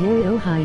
Yay oh hi.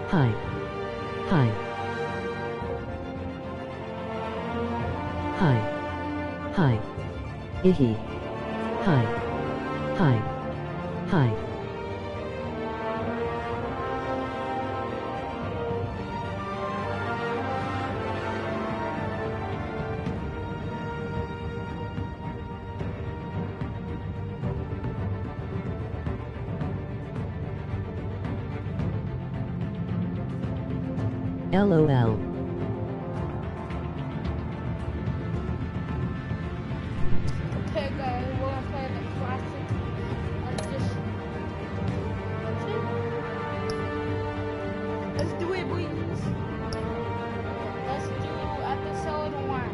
Hi. Hi. Hi. Hi. Ihi. Hi. Hi. Hi. LOL. Okay, guys, we're gonna play the classic edition. Let's do it, boys. Let's do episode 1.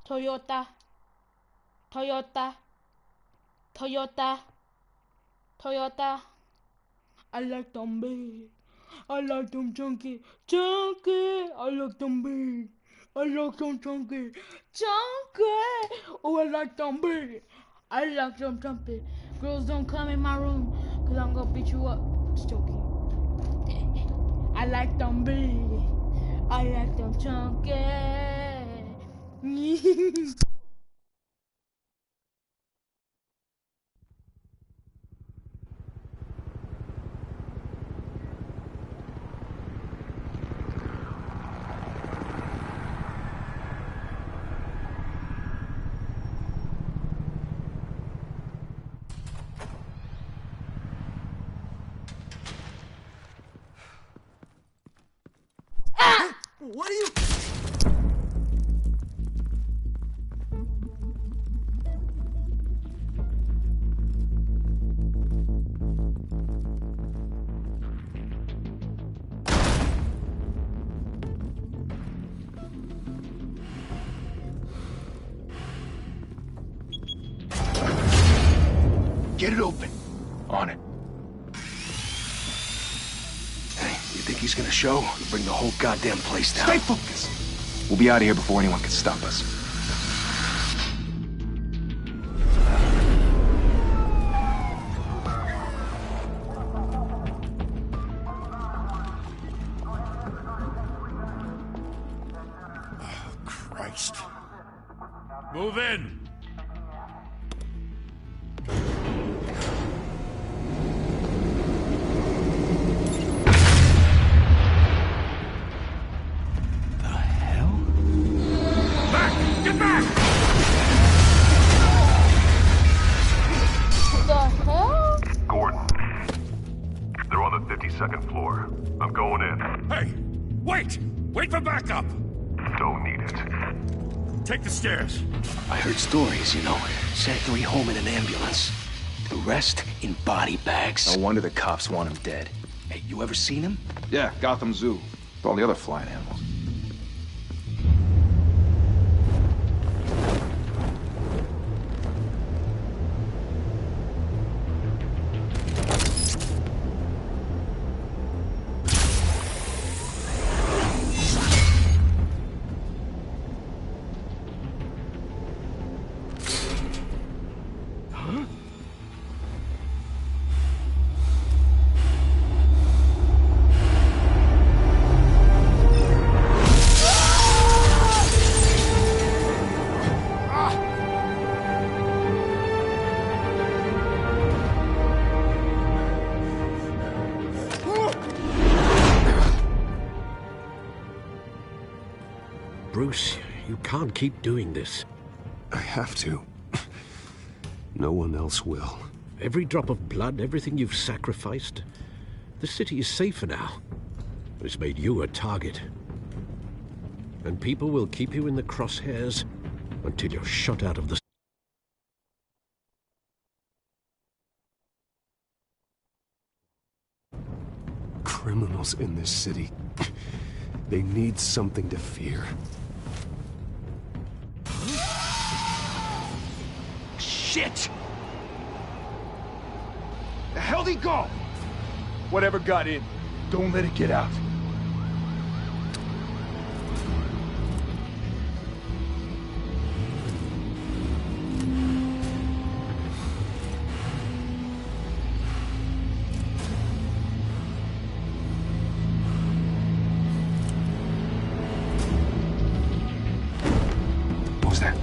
Toyota, Toyota, Toyota, Toyota. I like them big. I like them chunky, chunky. I like them big. I like them chunky, chunky. Oh, I like them big. I like them chunky. Girls, don't come in my room, cause I'm gonna beat you up. Just joking. I like them big. I like them chunky. What are you... Get it open. On it. Hey, you think he's gonna show? We'll bring the whole goddamn place down. Stay focused! We'll be out of here before anyone can stop us. Oh, Christ. Move in! Get back! The hell? Gordon. They're on the 52nd floor. I'm going in. Hey! Wait! Wait for backup! Don't need it. Take the stairs. I heard stories, you know. Sent 3 home in an ambulance. The rest in body bags. No wonder the cops want him dead. Hey, you ever seen him? Yeah, Gotham Zoo. With all the other flying animals. Bruce, you can't keep doing this. I have to. No one else will. Every drop of blood, everything you've sacrificed. The city is safer now. It's made you a target. And people will keep you in the crosshairs until you're shot out of the... criminals in this city. They need something to fear. Shit! The hell'd he go? Whatever got in, don't let it get out. What was that?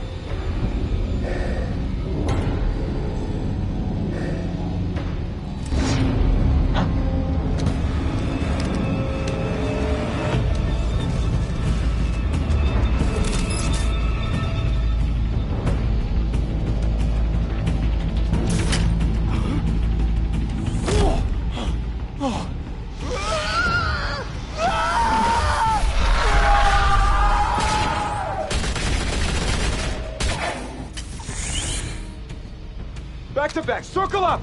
Back to back, circle up!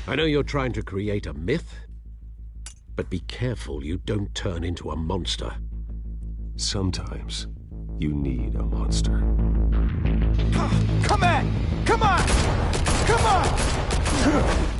I know you're trying to create a myth, but be careful you don't turn into a monster. Sometimes you need a monster. Come on! Come on! Come on!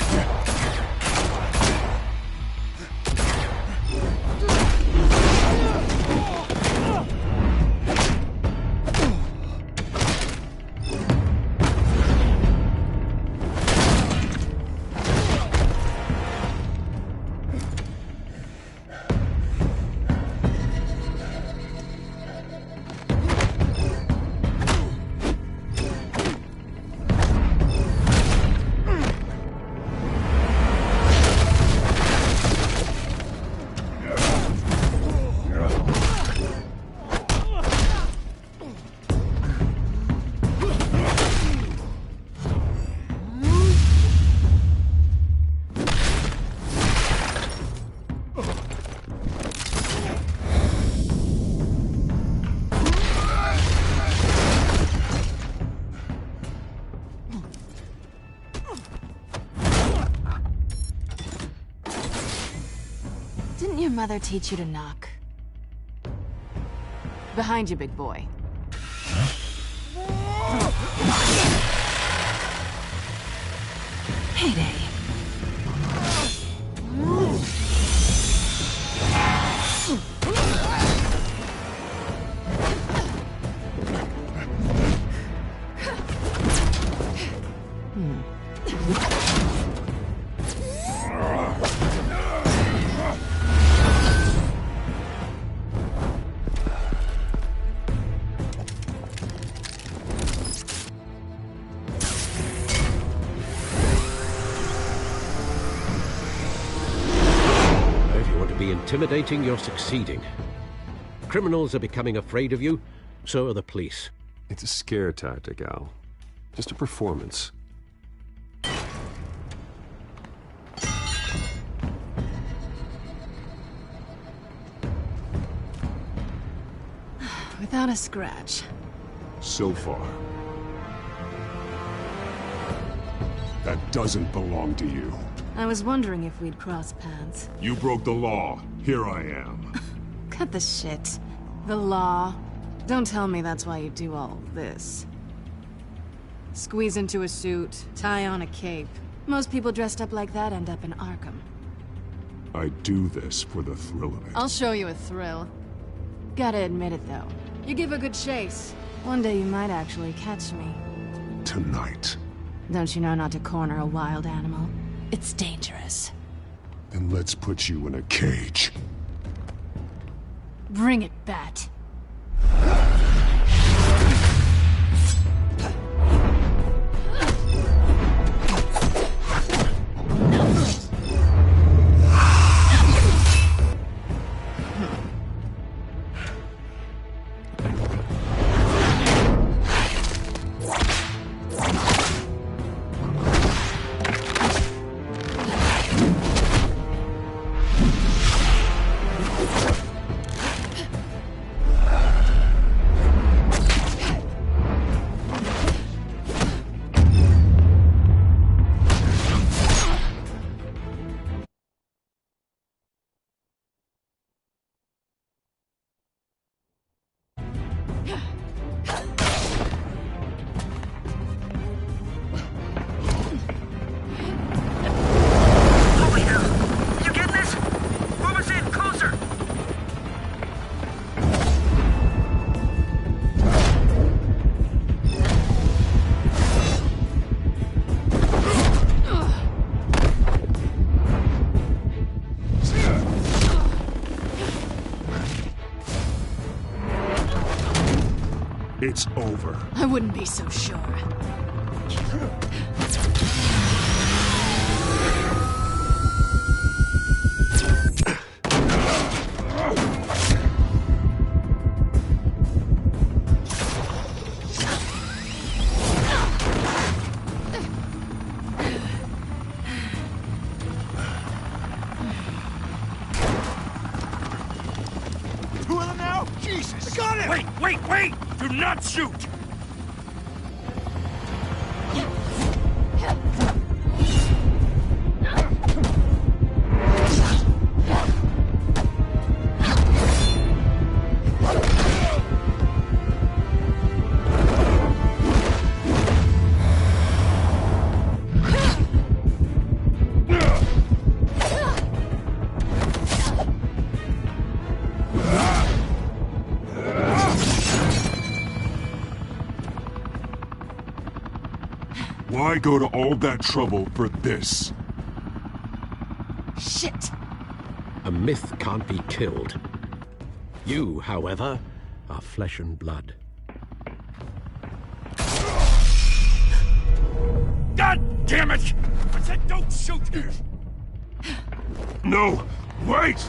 Didn't your mother teach you to knock? Behind you, big boy. Heyday. Intimidating, you're succeeding. Criminals are becoming afraid of you, so are the police. It's a scare tactic, Al. Just a performance. Without a scratch. So far. That doesn't belong to you. I was wondering if we'd cross paths. You broke the law. Here I am. Cut the shit. The law. Don't tell me that's why you do all this. Squeeze into a suit, tie on a cape. Most people dressed up like that end up in Arkham. I do this for the thrill of it. I'll show you a thrill. Gotta admit it, though. You give a good chase. One day you might actually catch me. Tonight. Don't you know not to corner a wild animal? It's dangerous. Then let's put you in a cage. Bring it, Bat. It's over. I wouldn't be so sure. Two of them now? Jesus! Got him! Wait! Do not shoot! Why go to all that trouble for this? Shit! A myth can't be killed. You, however, are flesh and blood. God damn it! I said don't shoot! No! Wait!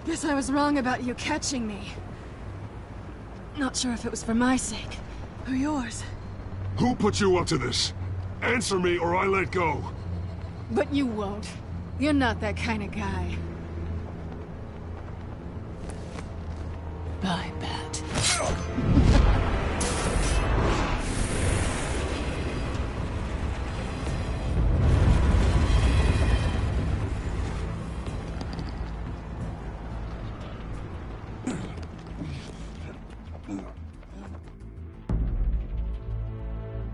Guess I was wrong about you catching me. Not sure if it was for my sake, or yours. Who put you up to this? Answer me or I let go. But you won't. You're not that kind of guy. Bye, Bat.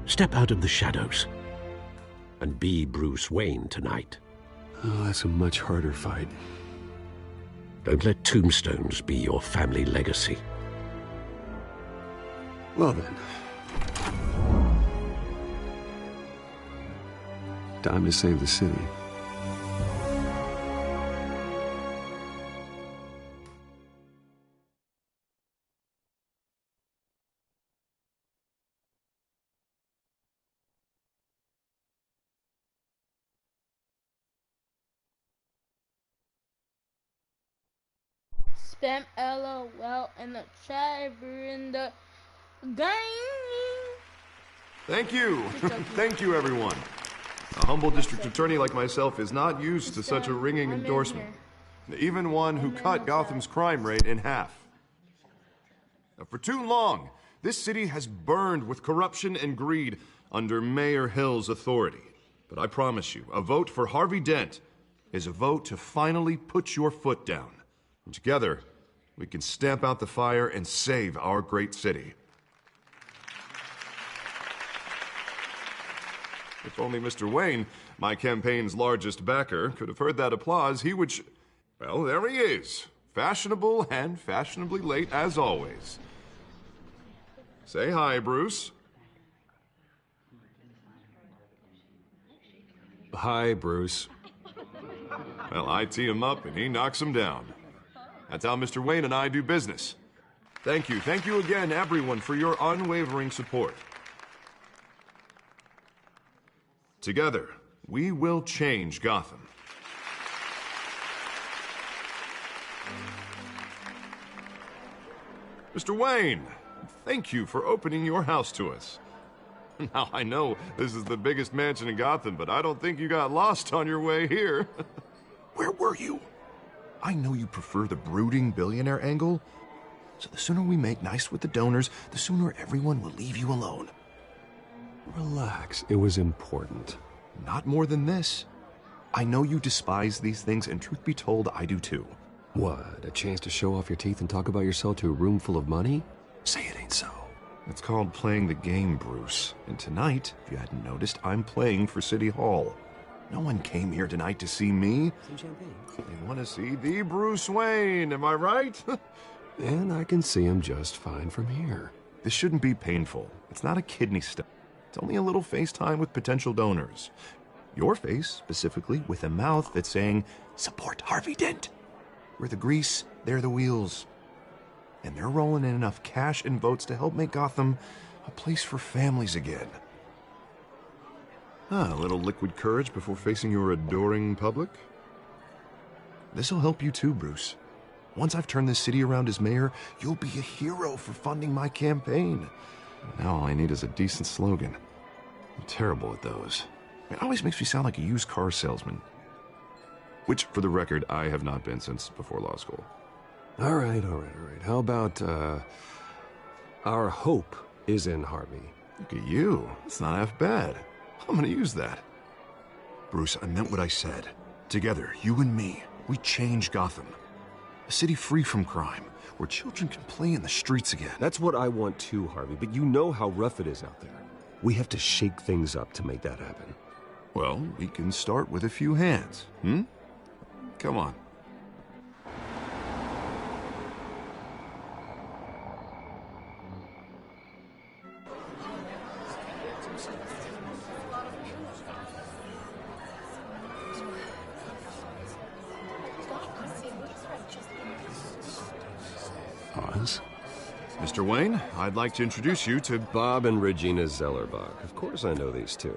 Step out of the shadows and be Bruce Wayne tonight. Oh, that's a much harder fight. Don't let tombstones be your family legacy. Well then. Time to save the city. spam LOL in the chat if you're in the game. Thank you. Thank you, everyone. A humble district attorney like myself is not used to such a ringing endorsement. Even one who cut Gotham's crime rate in half. For too long, this city has burned with corruption and greed under Mayor Hill's authority. But I promise you, a vote for Harvey Dent is a vote to finally put your foot down. And together, we can stamp out the fire and save our great city. If only Mr. Wayne, my campaign's largest backer, could have heard that applause, he would well, there he is. Fashionable and fashionably late as always. Say hi, Bruce. Hi, Bruce. Well, I tee him up and he knocks him down. That's how Mr. Wayne and I do business. Thank you. Thank you again, everyone, for your unwavering support. Together, we will change Gotham. Mr. Wayne, thank you for opening your house to us. Now, I know this is the biggest mansion in Gotham, but I don't think you got lost on your way here. Where were you? I know you prefer the brooding billionaire angle, so the sooner we make nice with the donors, the sooner everyone will leave you alone. Relax, it was important. Not more than this. I know you despise these things, and truth be told, I do too. What, a chance to show off your teeth and talk about yourself to a room full of money? Say it ain't so. It's called playing the game, Bruce. And tonight, if you hadn't noticed, I'm playing for City Hall. No one came here tonight to see me. Some champagne. They want to see the Bruce Wayne, am I right? And I can see him just fine from here. This shouldn't be painful. It's not a kidney stone. It's only a little FaceTime with potential donors. Your face, specifically, with a mouth that's saying, support Harvey Dent. We're the grease, they're the wheels. And they're rolling in enough cash and votes to help make Gotham a place for families again. A little liquid courage before facing your adoring public. This'll help you too, Bruce. Once I've turned this city around as mayor, you'll be a hero for funding my campaign. Now all I need is a decent slogan. I'm terrible at those. It always makes me sound like a used car salesman. Which, for the record, I have not been since before law school. All right. How about, our hope is in Harvey? Look at you. It's not half bad. I'm gonna use that. Bruce, I meant what I said. Together, you and me, we change Gotham. A city free from crime, where children can play in the streets again. That's what I want too, Harvey, but you know how rough it is out there. We have to shake things up to make that happen. Well, we can start with a few hands, Come on. Pause. Mr. Wayne, I'd like to introduce you to Bob and Regina Zellerbach. Of course I know these two.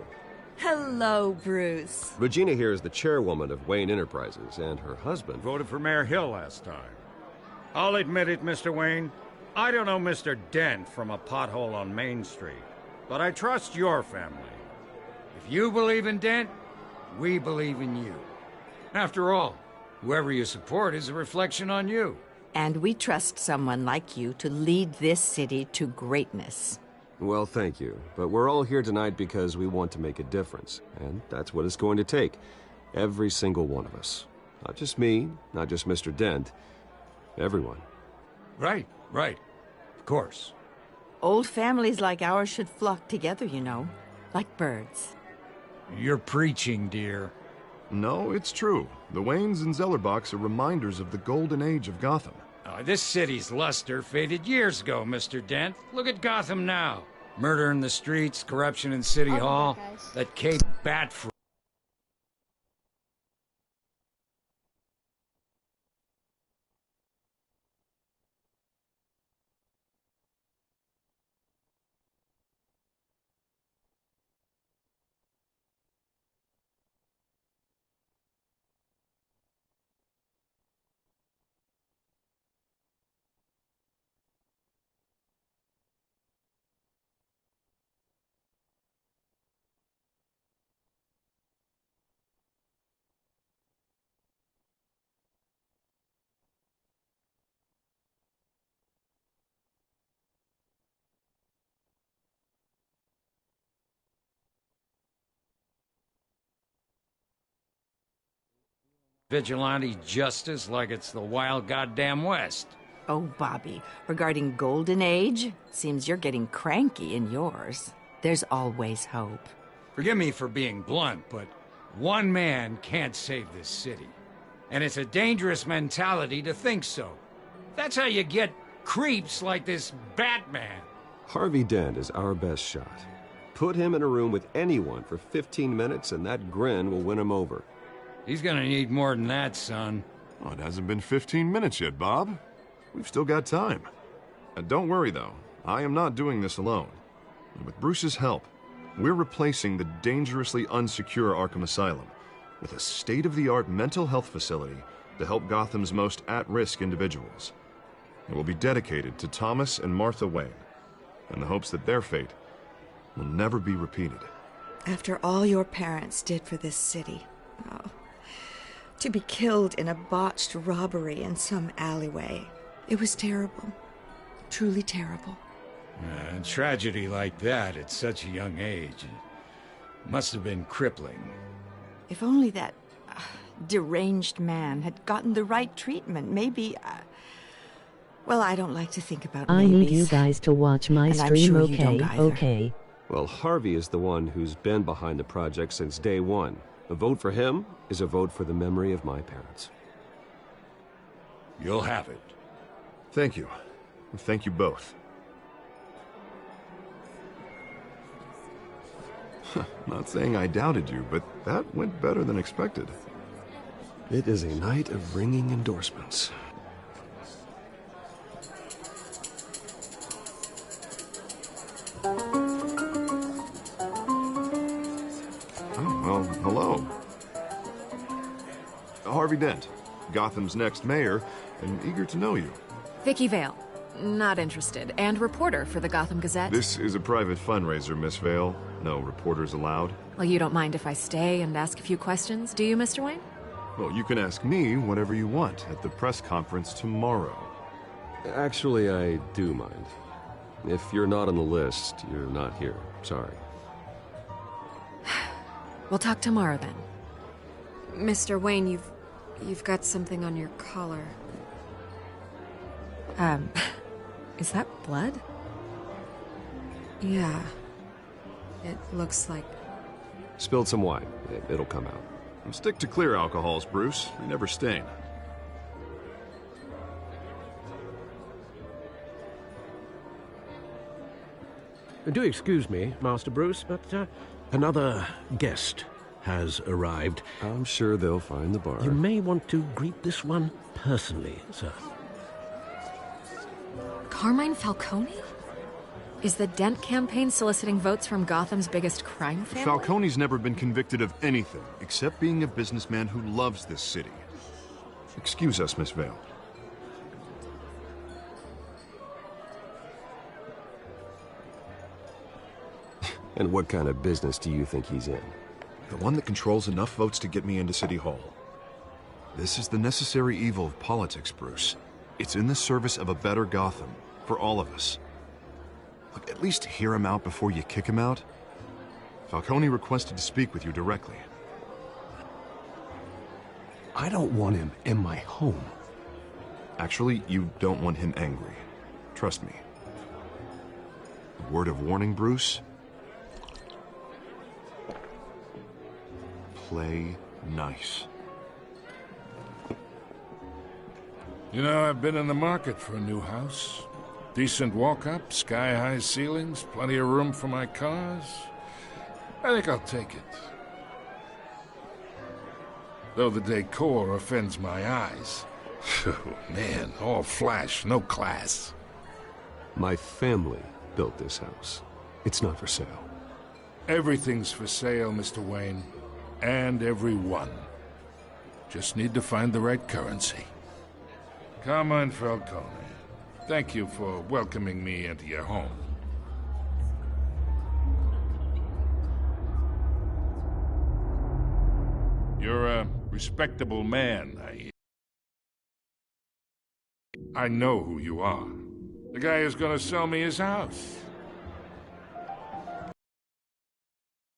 Hello, Bruce. Regina here is the chairwoman of Wayne Enterprises, and her husband voted for Mayor Hill last time. I'll admit it, Mr. Wayne. I don't know Mr. Dent from a pothole on Main Street, but I trust your family. If you believe in Dent, we believe in you. After all, whoever you support is a reflection on you. And we trust someone like you to lead this city to greatness. Well, thank you. But we're all here tonight because we want to make a difference. And that's what it's going to take. Every single one of us. Not just me, not just Mr. Dent. Everyone. Right. Of course. Old families like ours should flock together, you know. Like birds. You're preaching, dear. No, it's true. The Waynes and Zellerbachs are reminders of the golden age of Gotham. This city's luster faded years ago, Mr. Dent. Look at Gotham now. Murder in the streets, corruption in City Hall. That Cape Bat vigilante justice like it's the wild goddamn West. Oh, Bobby, regarding Golden Age, seems you're getting cranky in yours. There's always hope. Forgive me for being blunt, but one man can't save this city. And it's a dangerous mentality to think so. That's how you get creeps like this Batman. Harvey Dent is our best shot. Put him in a room with anyone for 15 minutes and that grin will win him over. He's gonna need more than that, son. Oh, it hasn't been 15 minutes yet, Bob. We've still got time. Don't worry, though. I am not doing this alone. And with Bruce's help, we're replacing the dangerously unsecure Arkham Asylum with a state-of-the-art mental health facility to help Gotham's most at-risk individuals. It will be dedicated to Thomas and Martha Wayne, in the hopes that their fate will never be repeated. After all your parents did for this city, oh, to be killed in a botched robbery in some alleyway, it was terrible. Truly terrible. A tragedy like that at such a young age must have been crippling. If only that deranged man had gotten the right treatment, maybe... well, I don't like to think about I maybes. need you guys to watch my And I'm stream, sure you okay? don't either. Okay. Well, Harvey is the one who's been behind the project since day one. A vote for him is a vote for the memory of my parents. You'll have it. Thank you. Thank you both. Not saying I doubted you, but that went better than expected. It is a night of ringing endorsements. Oh, well, hello. Harvey Dent, Gotham's next mayor, and eager to know you. Vicky Vale. Not interested. And reporter for the Gotham Gazette. This is a private fundraiser, Miss Vale. No reporters allowed. Well, you don't mind if I stay and ask a few questions, do you, Mr. Wayne? Well, you can ask me whatever you want at the press conference tomorrow. Actually, I do mind. If you're not on the list, you're not here. Sorry. We'll talk tomorrow then. Mr. Wayne, you've got something on your collar. Is that blood? Yeah. It looks like... Spilled some wine. It'll come out. Stick to clear alcohols, Bruce. They never stain. Do excuse me, Master Bruce, but another guest has arrived. I'm sure they'll find the bar. You may want to greet this one personally, sir. Carmine Falcone? Is the Dent campaign soliciting votes from Gotham's biggest crime family? Falcone's never been convicted of anything except being a businessman who loves this city. Excuse us, Miss Vale. And what kind of business do you think he's in? The one that controls enough votes to get me into City Hall. This is the necessary evil of politics, Bruce. It's in the service of a better Gotham, for all of us. Look, at least hear him out before you kick him out. Falcone requested to speak with you directly. I don't want him in my home. Actually, you don't want him angry. Trust me. A word of warning, Bruce. Play nice. You know, I've been in the market for a new house. Decent walk-up, sky-high ceilings, plenty of room for my cars. I think I'll take it. Though the decor offends my eyes. Oh, man, all flash, no class. My family built this house. It's not for sale. Everything's for sale, Mr. Wayne. And everyone. Just need to find the right currency. Carmine Falcone, thank you for welcoming me into your home. You're a respectable man, I know who you are. The guy who's gonna sell me his house.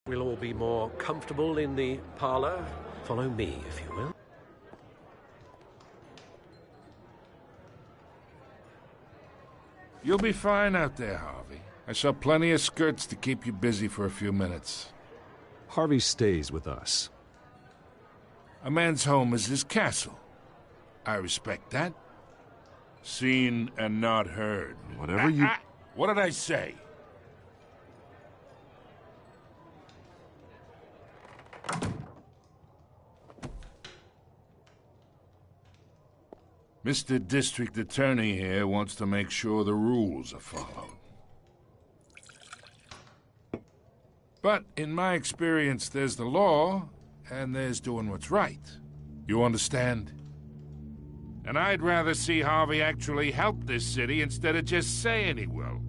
We'll all be more comfortable in the parlor. Follow me, if you will. You'll be fine out there, Harvey. I saw plenty of skirts to keep you busy for a few minutes. Harvey stays with us. A man's home is his castle. I respect that. Seen and not heard. Whatever you... What did I say? Mr. District Attorney here wants to make sure the rules are followed. But in my experience, there's the law, and there's doing what's right. You understand? And I'd rather see Harvey actually help this city instead of just saying he will.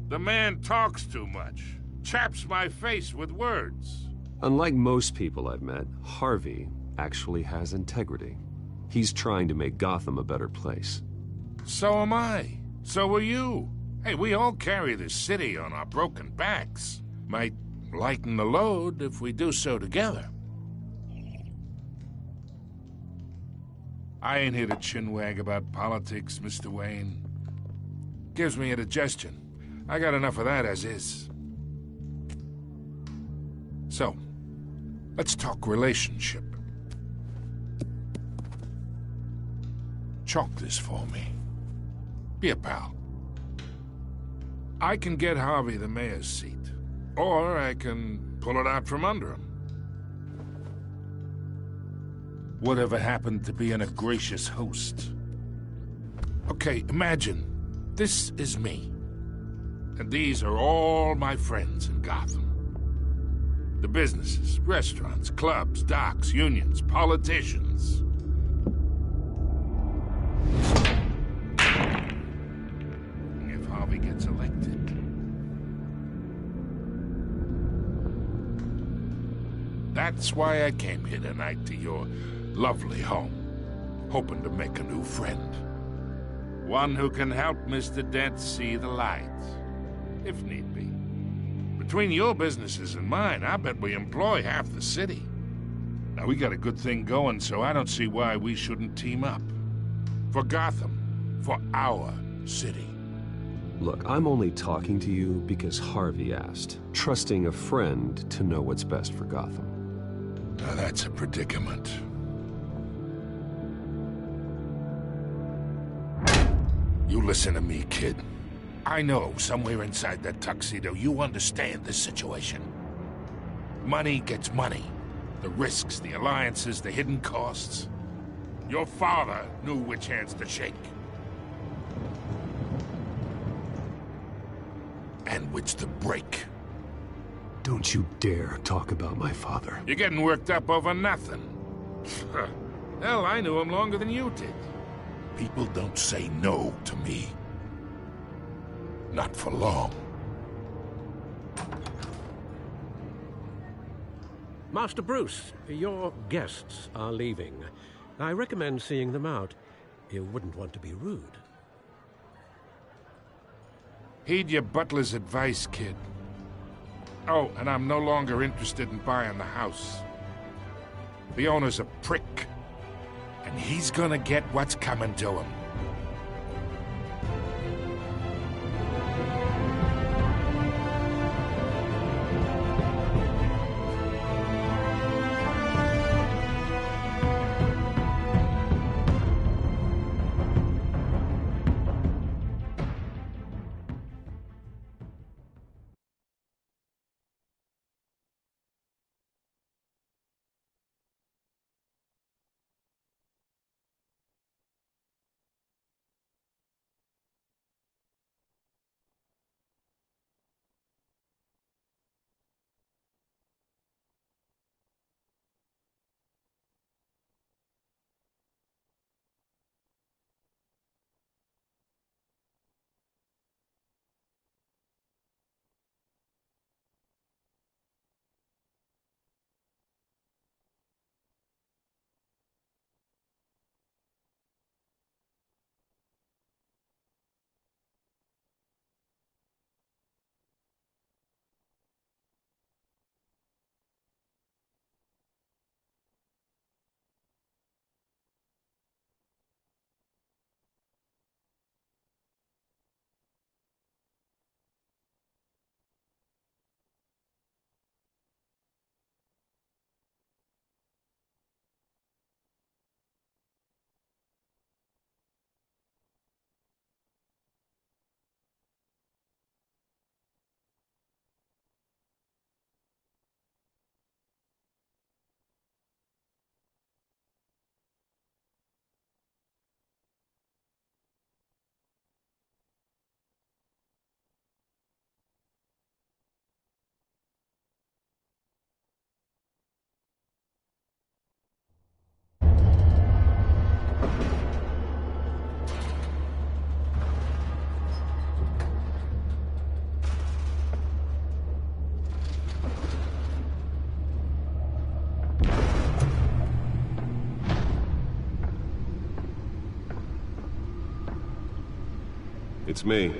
The man talks too much, chaps my face with words. Unlike most people I've met, Harvey actually has integrity. He's trying to make Gotham a better place. So am I. So are you. Hey, we all carry this city on our broken backs. Might lighten the load if we do so together. I ain't here to chinwag about politics, Mr. Wayne. Gives me indigestion. I got enough of that as is. So, let's talk relationship. Chalk this for me. Be a pal. I can get Harvey the mayor's seat, or I can pull it out from under him. Whatever happened to being a gracious host? Okay, imagine this is me, and these are all my friends in Gotham. The businesses, restaurants, clubs, docks, unions, politicians. If Harvey gets elected, that's why I came here tonight to your lovely home, hoping to make a new friend. One who can help Mr. Dent see the light, if need be. Between your businesses and mine, I bet we employ half the city. Now, we got a good thing going, so I don't see why we shouldn't team up. For Gotham, for our city. Look, I'm only talking to you because Harvey asked, trusting a friend to know what's best for Gotham. Now that's a predicament. You listen to me, kid. I know somewhere inside that tuxedo you understand this situation. Money gets money. The risks, the alliances, the hidden costs. Your father knew which hands to shake. And which to break. Don't you dare talk about my father. You're getting worked up over nothing. Hell, I knew him longer than you did. People don't say no to me. Not for long. Master Bruce, your guests are leaving. I recommend seeing them out. You wouldn't want to be rude. Heed your butler's advice, kid. Oh, and I'm no longer interested in buying the house. The owner's a prick. And he's gonna get what's coming to him. It's me.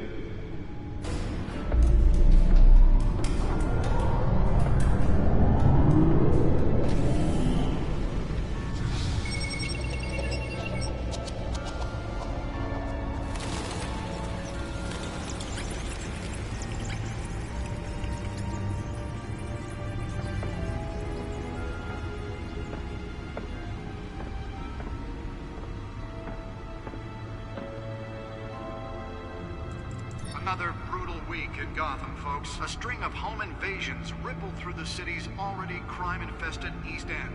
Another brutal week in Gotham, folks. A string of home invasions rippled through the city's already crime-infested East End.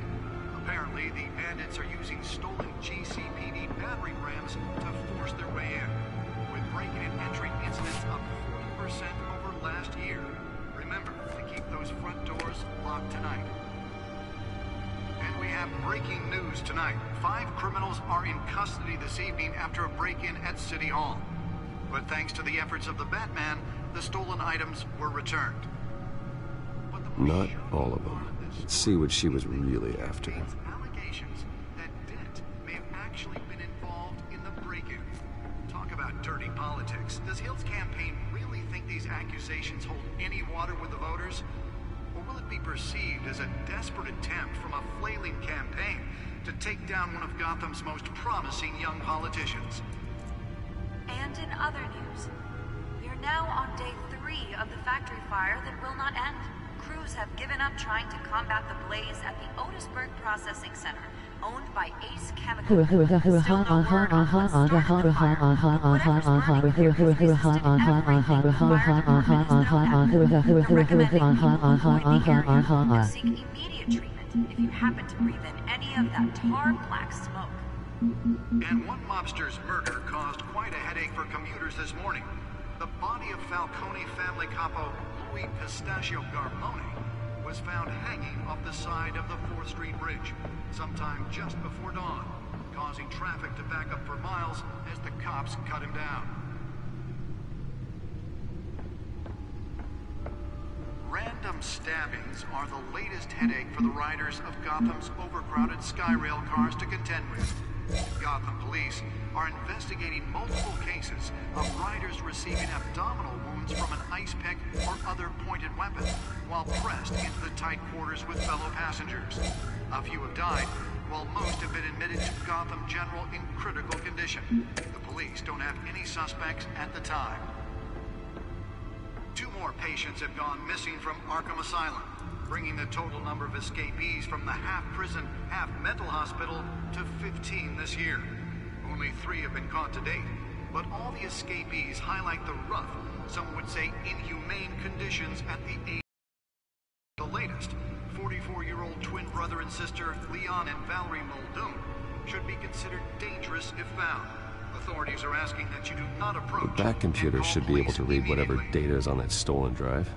Apparently, the bandits are using stolen GCPD battering rams to force their way in, with breaking and entering incidents up 40% over last year. Remember to keep those front doors locked tonight. And we have breaking news tonight. 5 criminals are in custody this evening after a break-in at City Hall. But thanks to the efforts of the Batman, the stolen items were returned. Not all of them. Let's see what she was really after. Allegations that Dent may have actually been involved in the break-in. Talk about dirty politics. Does Hill's campaign really think these accusations hold any water with the voters? Or will it be perceived as a desperate attempt from a flailing campaign to take down one of Gotham's most promising young politicians? And in other news, we are now on day 3 of the factory fire that will not end. Crews have given up trying to combat the blaze at the Otisburg Processing Center, owned by Ace Chemical. Still no word on what started the fire. Whatever's burning here has resisted everything the fire department has known at. We're recommending people avoid the area and seek immediate treatment if you happen to breathe in any of that tar black smoke. And one mobster's murder caused quite a headache for commuters this morning. The body of Falcone family capo Louis Pistachio Garmone was found hanging off the side of the 4th Street Bridge sometime just before dawn, causing traffic to back up for miles as the cops cut him down. Random stabbings are the latest headache for the riders of Gotham's overcrowded Skyrail cars to contend with. Gotham police are investigating multiple cases of riders receiving abdominal wounds from an ice pick or other pointed weapon while pressed into the tight quarters with fellow passengers. A few have died, while most have been admitted to Gotham General in critical condition. The police don't have any suspects at the time. 2 more patients have gone missing from Arkham Asylum, bringing the total number of escapees from the half-prison, half-mental hospital to 15 this year. Only 3 have been caught to date, but all the escapees highlight the rough, some would say inhumane conditions at the age. The latest, 44-year-old twin brother and sister Leon and Valerie Muldoon, should be considered dangerous if found. Authorities are asking that you do not approach. The back computer should be able to read whatever data is on that stolen drive.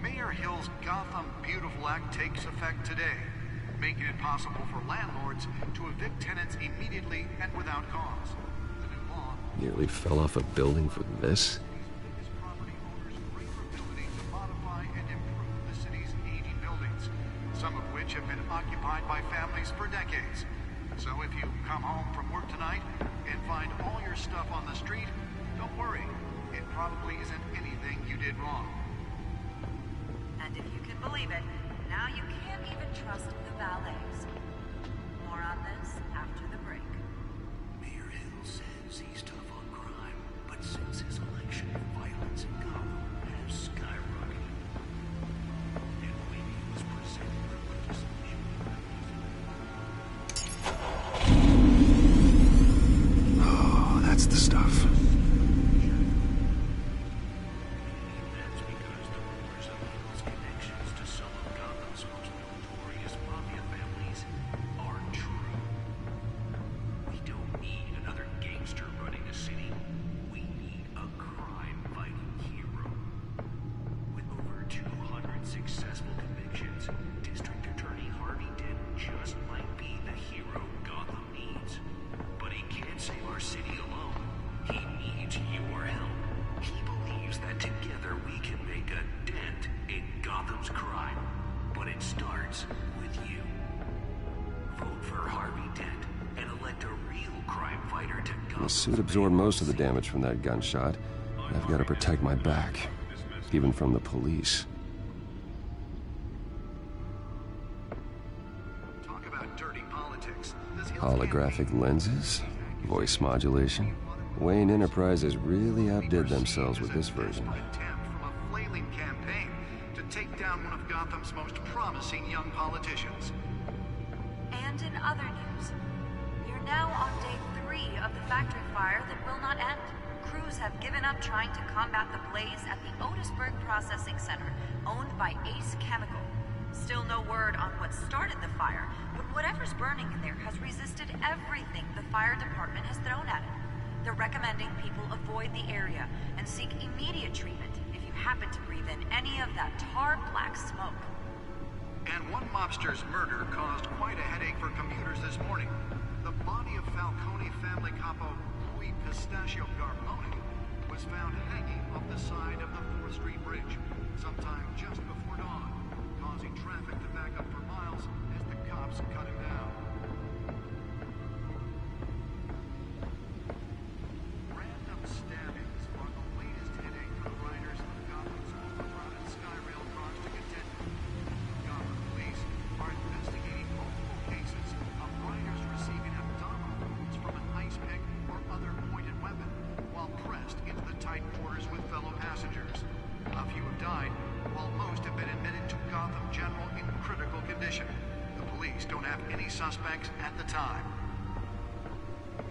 Mayor Hill's Gotham Beautiful Act takes effect today, making it possible for landlords to evict tenants immediately and without cause. The new law Nearly fell off a building for this. gives property owners greater ability to modify and improve the city's aging buildings, some of which have been occupied by families for decades. So if you come home from work tonight and find all your stuff on the street, don't worry. It probably isn't anything you did wrong. And if you can believe it, now you can't even trust the valets. More on this after the break. Mayor Hill says he's tough on crime, but since his election, violence in Gotham has skyrocketed. And when he was presented with legislation, Oh, that's the stuff. that's because the rumors of Hill's connections to some of Gotham's most notorious mafia families are true. We don't need another gangster running a The suit absorbed most of the damage from that gunshot. I've got to protect my back, even from the police. Talk about dirty politics. Holographic lenses? Voice modulation? Wayne Enterprises really outdid themselves with this version. From a flailing campaign to take down one of Gotham's most promising young politicians. And in other news, you're now on day 3 of the factory fire that will not end. Crews have given up trying to combat the blaze at the Otisburg Processing Center, owned by Ace Chemical. Still no word on what started the fire, but whatever's burning in there has resisted everything the fire department has thrown at it. They're recommending people avoid the area and seek immediate treatment if you happen to breathe in any of that tar black smoke. And one mobster's murder caused quite a headache for commuters this morning. The body of Falcone family capo Louis Pistachio Garbone was found hanging off the side of the 4th Street Bridge sometime just before dawn, causing traffic to back up for miles as the cops cut him down. Random stabbings are the latest headache for the riders of Gotham's overcrowded Skyrail cars to contend with. Gotham police are investigating multiple cases of riders receiving abdominal wounds from an ice pick or other pointed weapon while pressed into the tight quarters with fellow passengers. A few have died, while most have been admitted to Gotham General in critical condition. The police don't have any suspects at the time.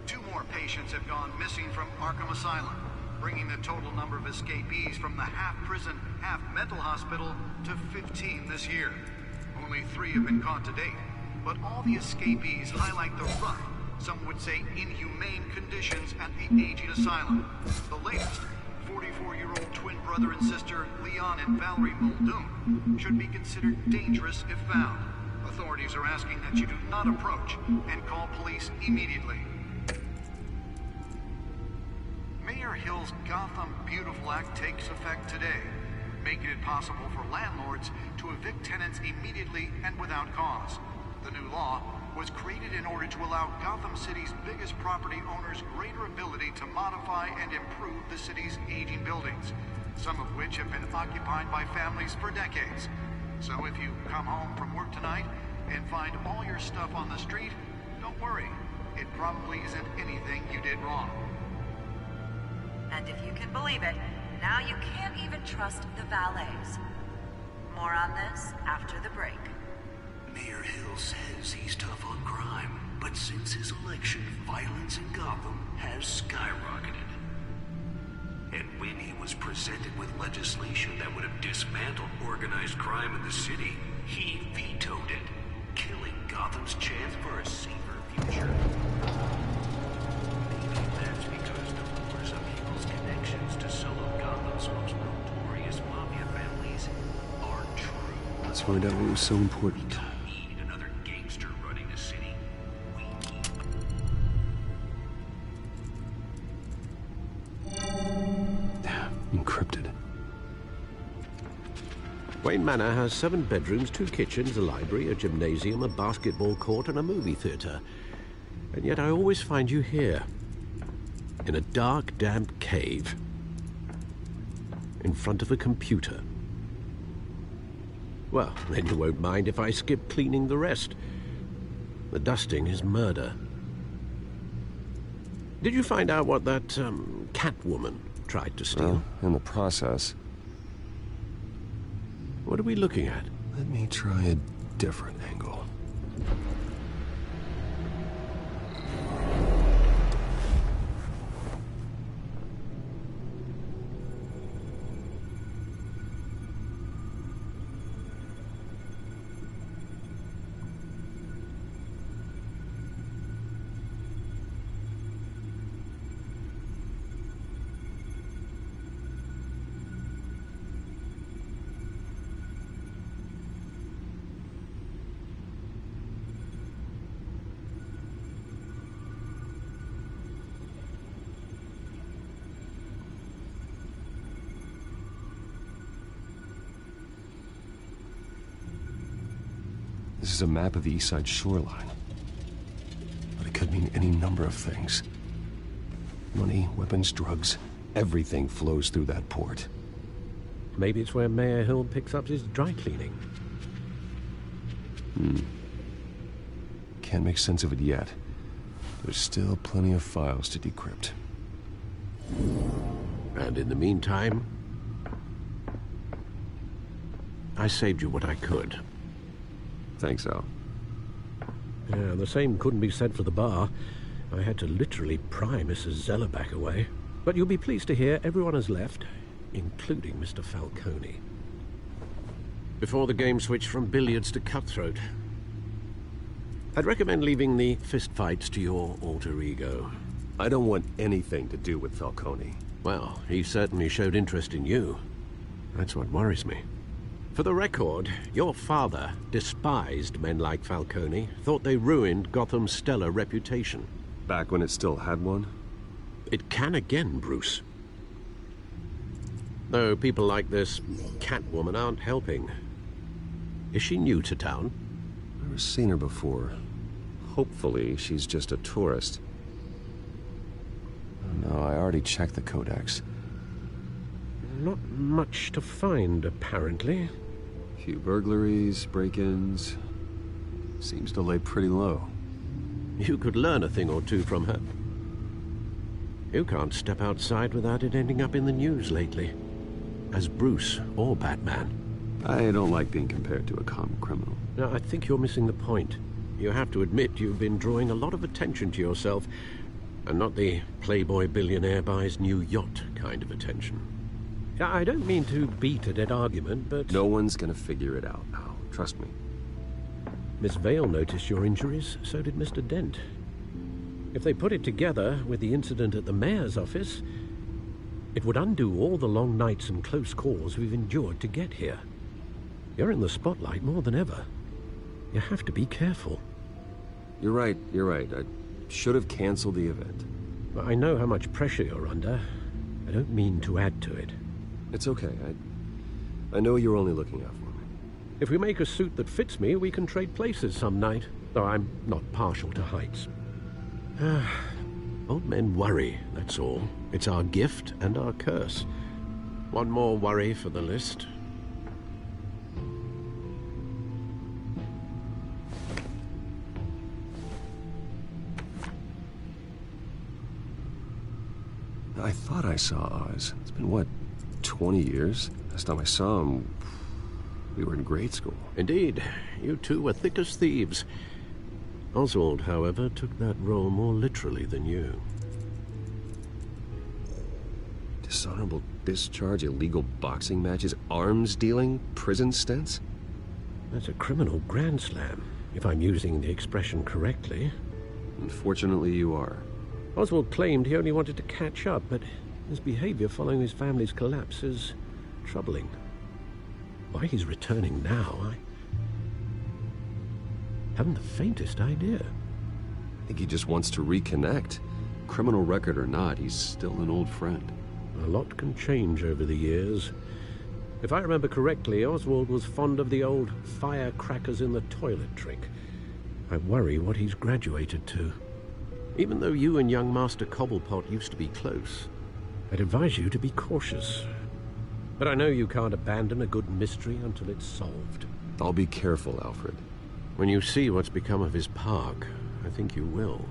2 more patients have gone missing from Arkham Asylum, bringing the total number of escapees from the half-prison, half-mental hospital to 15 this year. Only 3 have been caught to date, but all the escapees highlight the rough, some would say inhumane conditions at the aging asylum. The latest, 44-year-old twin brother and sister Leon and Valerie Muldoon, should be considered dangerous if found. Authorities are asking that you do not approach and call police immediately. Mayor Hill's Gotham Beautiful Act takes effect today, making it possible for landlords to evict tenants immediately and without cause. The new law was created in order to allow Gotham City's biggest property owners greater ability to modify and improve the city's aging buildings, some of which have been occupied by families for decades. So if you come home from work tonight and find all your stuff on the street, don't worry. It probably isn't anything you did wrong. And if you can believe it, now you can't even trust the valets. More on this after the break. Mayor Hill says he's tough on crime, but since his election, violence in Gotham has skyrocketed. And when he was presented with legislation that would have dismantled organized crime in the city, he vetoed it, killing Gotham's chance for a safer future. Maybe that's because the rumors of Hill's connections to some of Gotham's most notorious mafia families are true. Let's find out what was so important. Encrypted. Wayne Manor has 7 bedrooms, 2 kitchens, a library, a gymnasium, a basketball court, and a movie theater. And yet I always find you here, in a dark, damp cave, in front of a computer. Well, then you won't mind if I skip cleaning the rest. The dusting is murder. Did you find out what that, Catwoman tried to steal? Well, in the process. What are we looking at? Let me try a different angle. This is a map of the East Side shoreline. But it could mean any number of things. Money, weapons, drugs, everything flows through that port. Maybe it's where Mayor Hill picks up his dry cleaning. Can't make sense of it yet. There's still plenty of files to decrypt. And in the meantime, I saved you what I could. Thanks, Al. Yeah, the same couldn't be said for the bar. I had to literally pry Mrs. Zellerback away. But you'll be pleased to hear everyone has left, including Mr. Falcone. Before the game switched from billiards to cutthroat. I'd recommend leaving the fistfights to your alter ego. I don't want anything to do with Falcone. Well, he certainly showed interest in you. That's what worries me. For the record, your father despised men like Falcone, thought they ruined Gotham's stellar reputation. Back when it still had one? It can again, Bruce. Though people like this Catwoman aren't helping. Is she new to town? Never seen her before. Hopefully, she's just a tourist. No, I already checked the codex. Not much to find, apparently. Few burglaries, break-ins. Seems to lay pretty low. You could learn a thing or two from her. You can't step outside without it ending up in the news lately. As Bruce or Batman. I don't like being compared to a common criminal. No, I think you're missing the point. You have to admit you've been drawing a lot of attention to yourself, and not the playboy billionaire buys new yacht kind of attention. I don't mean to beat a dead argument, but... No one's gonna figure it out now. Trust me. Miss Vale noticed your injuries, so did Mr. Dent. If they put it together with the incident at the mayor's office, it would undo all the long nights and close calls we've endured to get here. You're in the spotlight more than ever. You have to be careful. You're right. I should have canceled the event. I know how much pressure you're under. I don't mean to add to it. It's okay. I know you're only looking out for me. If we make a suit that fits me, we can trade places some night. Though I'm not partial to heights. Old men worry, that's all. It's our gift and our curse. One more worry for the list. I thought I saw Oz. It's been, what, 20 years? Last time I saw him, we were in grade school. Indeed. You two were thick as thieves. Oswald, however, took that role more literally than you. Dishonorable discharge, illegal boxing matches, arms dealing, prison stints? That's a criminal grand slam, if I'm using the expression correctly. Unfortunately, you are. Oswald claimed he only wanted to catch up, but his behavior following his family's collapse is troubling. Why he's returning now, I haven't the faintest idea. I think he just wants to reconnect. Criminal record or not, he's still an old friend. A lot can change over the years. If I remember correctly, Oswald was fond of the old firecrackers in the toilet trick. I worry what he's graduated to. Even though you and young Master Cobblepot used to be close, I'd advise you to be cautious. But I know you can't abandon a good mystery until it's solved. I'll be careful, Alfred. When you see what's become of his park, I think you will.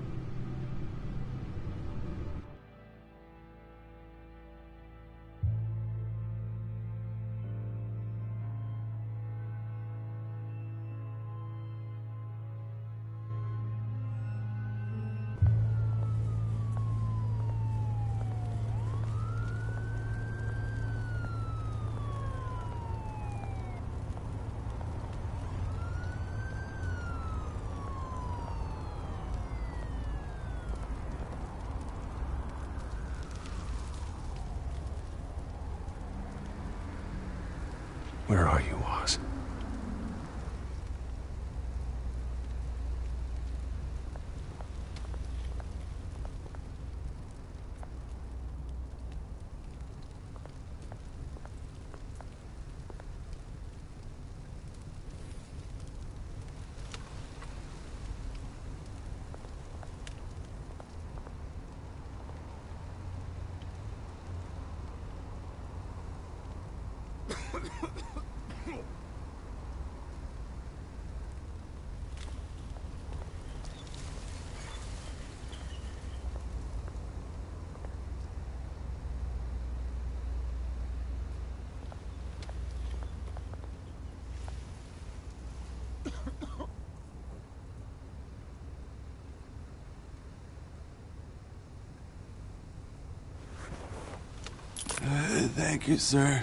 Where are you, Oz? Thank you, sir.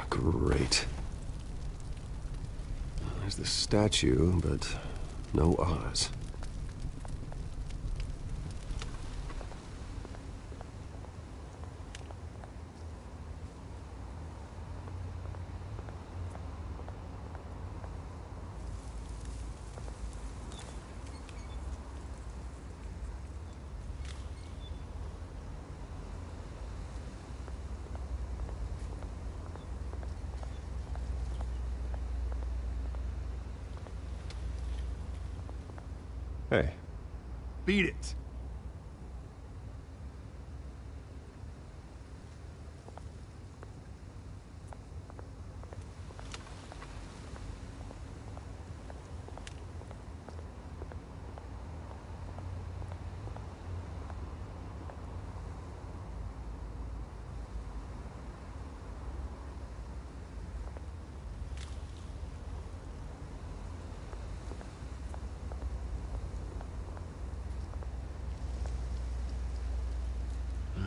Great. There's the statue, but no Oz. Hey. Beat it.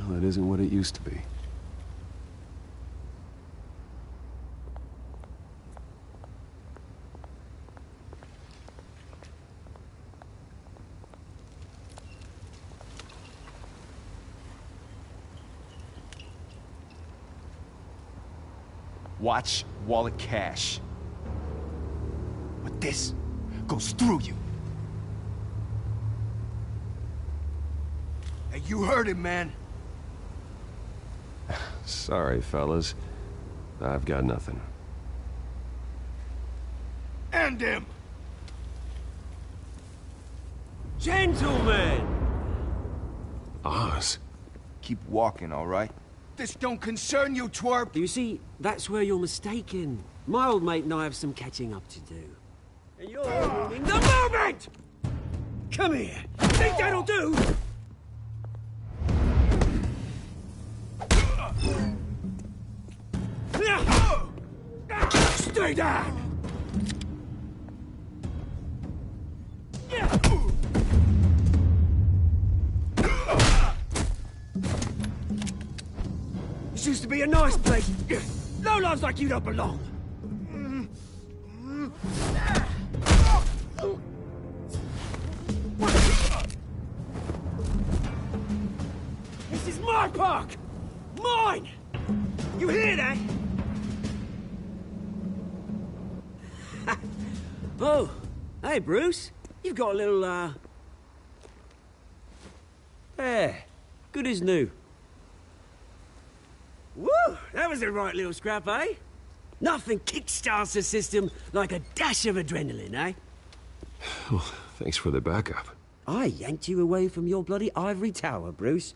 Well, it isn't what it used to be. Watch wallet cash. But this goes through you. Hey, you heard it, man. Sorry, fellas. I've got nothing. End him! Gentlemen! Oz. Keep walking, all right? This don't concern you, twerp! You see, that's where you're mistaken. My old mate and I have some catching up to do. And you're ruining the moment! Come here! Think that'll do? Stay down! This used to be a nice place. Lowlifes like you don't belong. This is my park! Mine! You hear that? Oh, hey, Bruce. You've got a little, Yeah, good as new. Woo! That was a right little scrap, eh? Nothing kickstarts the system like a dash of adrenaline, eh? Well, thanks for the backup. I yanked you away from your bloody ivory tower, Bruce.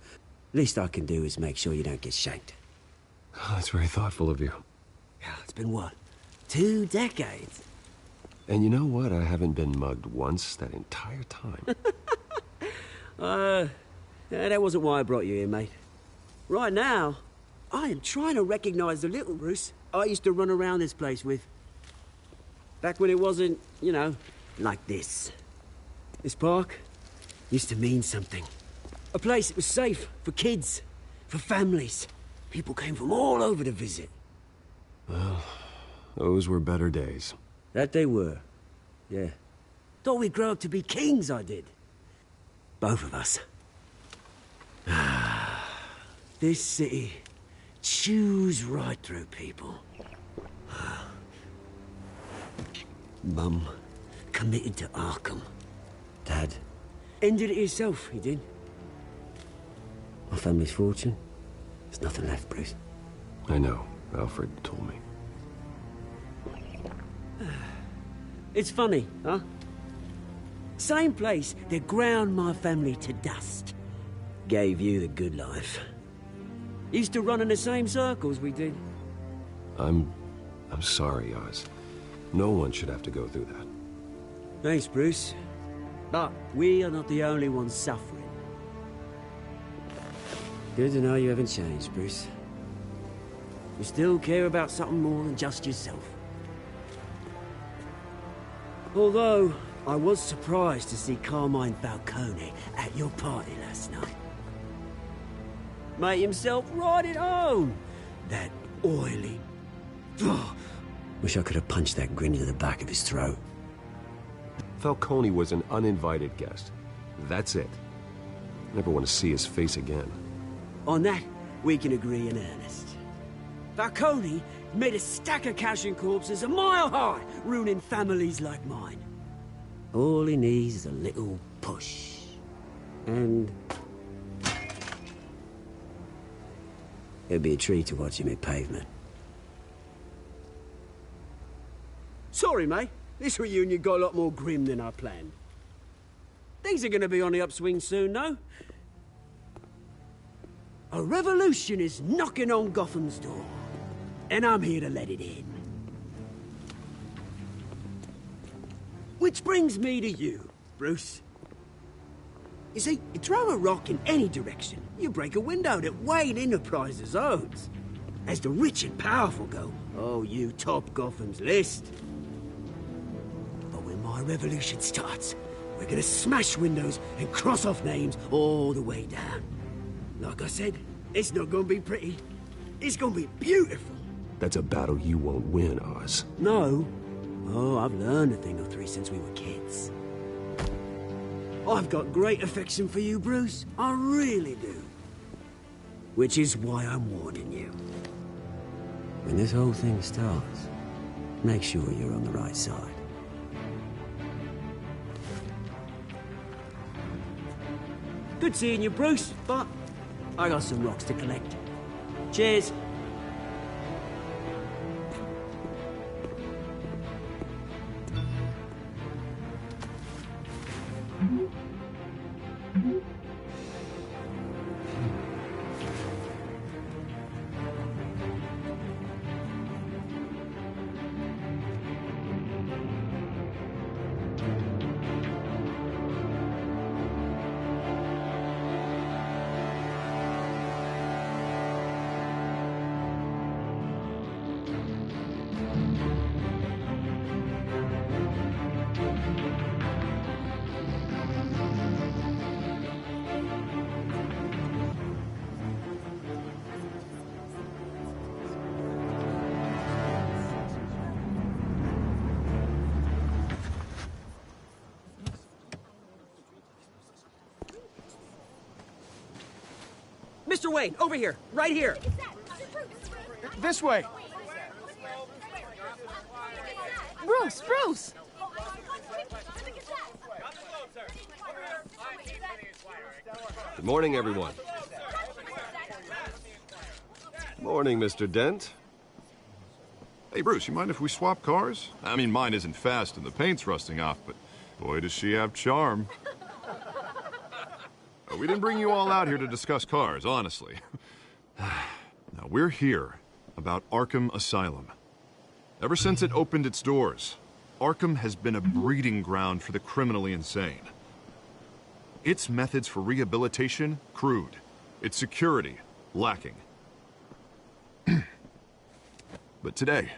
Least I can do is make sure you don't get shanked. Oh, that's very thoughtful of you. Yeah, it's been what? 2 decades? And you know what? I haven't been mugged once that entire time. That wasn't why I brought you here, mate. Right now, I am trying to recognize the little Bruce I used to run around this place with. Back when it wasn't, you know, like this. This park used to mean something. A place that was safe for kids, for families. People came from all over to visit. Well, those were better days. That they were, yeah. Thought we'd grow up to be kings, I did. Both of us. This city chews right through people. Mum committed to Arkham. Dad ended it himself, he did. My family's fortune, there's nothing left, Bruce. I know. Alfred told me. It's funny, huh? Same place that ground my family to dust. Gave you the good life. Used to run in the same circles we did. I'm sorry, Oz. No one should have to go through that. Thanks, Bruce. But we are not the only ones suffering. Good to know you haven't changed, Bruce. You still care about something more than just yourself. Although, I was surprised to see Carmine Falcone at your party last night. Made himself right at home. That oily... Oh, wish I could have punched that grin into the back of his throat. Falcone was an uninvited guest. That's it. Never want to see his face again. On that, we can agree in earnest. Falcone made a stack of cash and corpses a mile high, ruining families like mine. All he needs is a little push. And... it'd be a treat to watch him hit pavement. Sorry, mate. This reunion got a lot more grim than I planned. Things are gonna be on the upswing soon, though. A revolution is knocking on Gotham's door. And I'm here to let it in. Which brings me to you, Bruce. You see, you throw a rock in any direction, you break a window that Wayne Enterprises owns. As the rich and powerful go, oh, you top Gotham's list. But when my revolution starts, we're gonna smash windows and cross off names all the way down. Like I said, it's not gonna be pretty. It's gonna be beautiful. That's a battle you won't win, Oz. No. Oh, I've learned a thing or three since we were kids. I've got great affection for you, Bruce. I really do. Which is why I'm warning you. When this whole thing starts, make sure you're on the right side. Good seeing you, Bruce, but I got some rocks to collect. Cheers. Mr. Wayne, over here. Right here. This way. Bruce, Bruce! Good morning, everyone. Morning, Mr. Dent. Hey, Bruce, you mind if we swap cars? I mean, mine isn't fast and the paint's rusting off, but boy, does she have charm. We didn't bring you all out here to discuss cars, honestly. Now, we're here about Arkham Asylum. Ever since it opened its doors, Arkham has been a breeding ground for the criminally insane. Its methods for rehabilitation, crude. Its security, lacking. But today,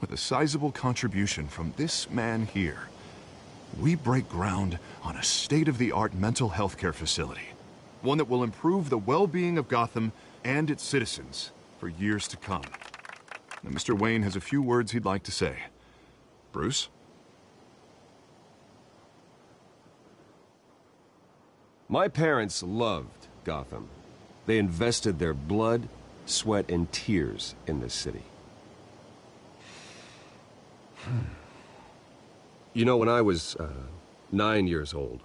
with a sizable contribution from this man here, we break ground on a state-of-the-art mental health care facility. One that will improve the well-being of Gotham and its citizens for years to come. Now, Mr. Wayne has a few words he'd like to say. Bruce? My parents loved Gotham. They invested their blood, sweat, and tears in this city. You know, when I was 9 years old,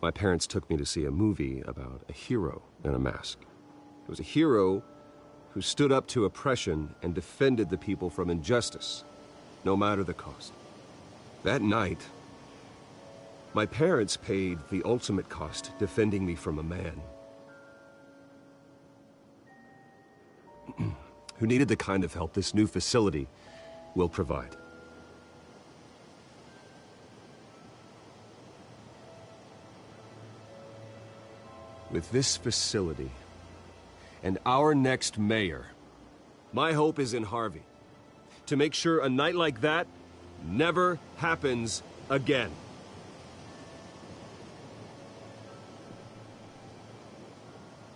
my parents took me to see a movie about a hero in a mask. It was a hero who stood up to oppression and defended the people from injustice, no matter the cost. That night, my parents paid the ultimate cost defending me from a man who needed the kind of help this new facility will provide. With this facility, and our next mayor, my hope is in Harvey. To make sure a night like that never happens again.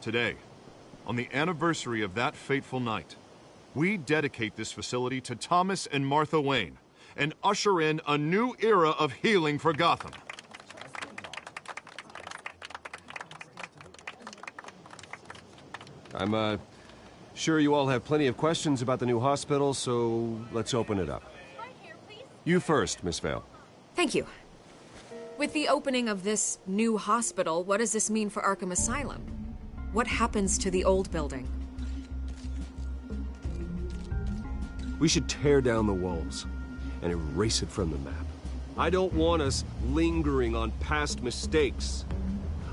Today, on the anniversary of that fateful night, we dedicate this facility to Thomas and Martha Wayne and usher in a new era of healing for Gotham. I'm sure you all have plenty of questions about the new hospital, so let's open it up. You first, Miss Vale. Thank you. With the opening of this new hospital, what does this mean for Arkham Asylum? What happens to the old building? We should tear down the walls and erase it from the map. I don't want us lingering on past mistakes.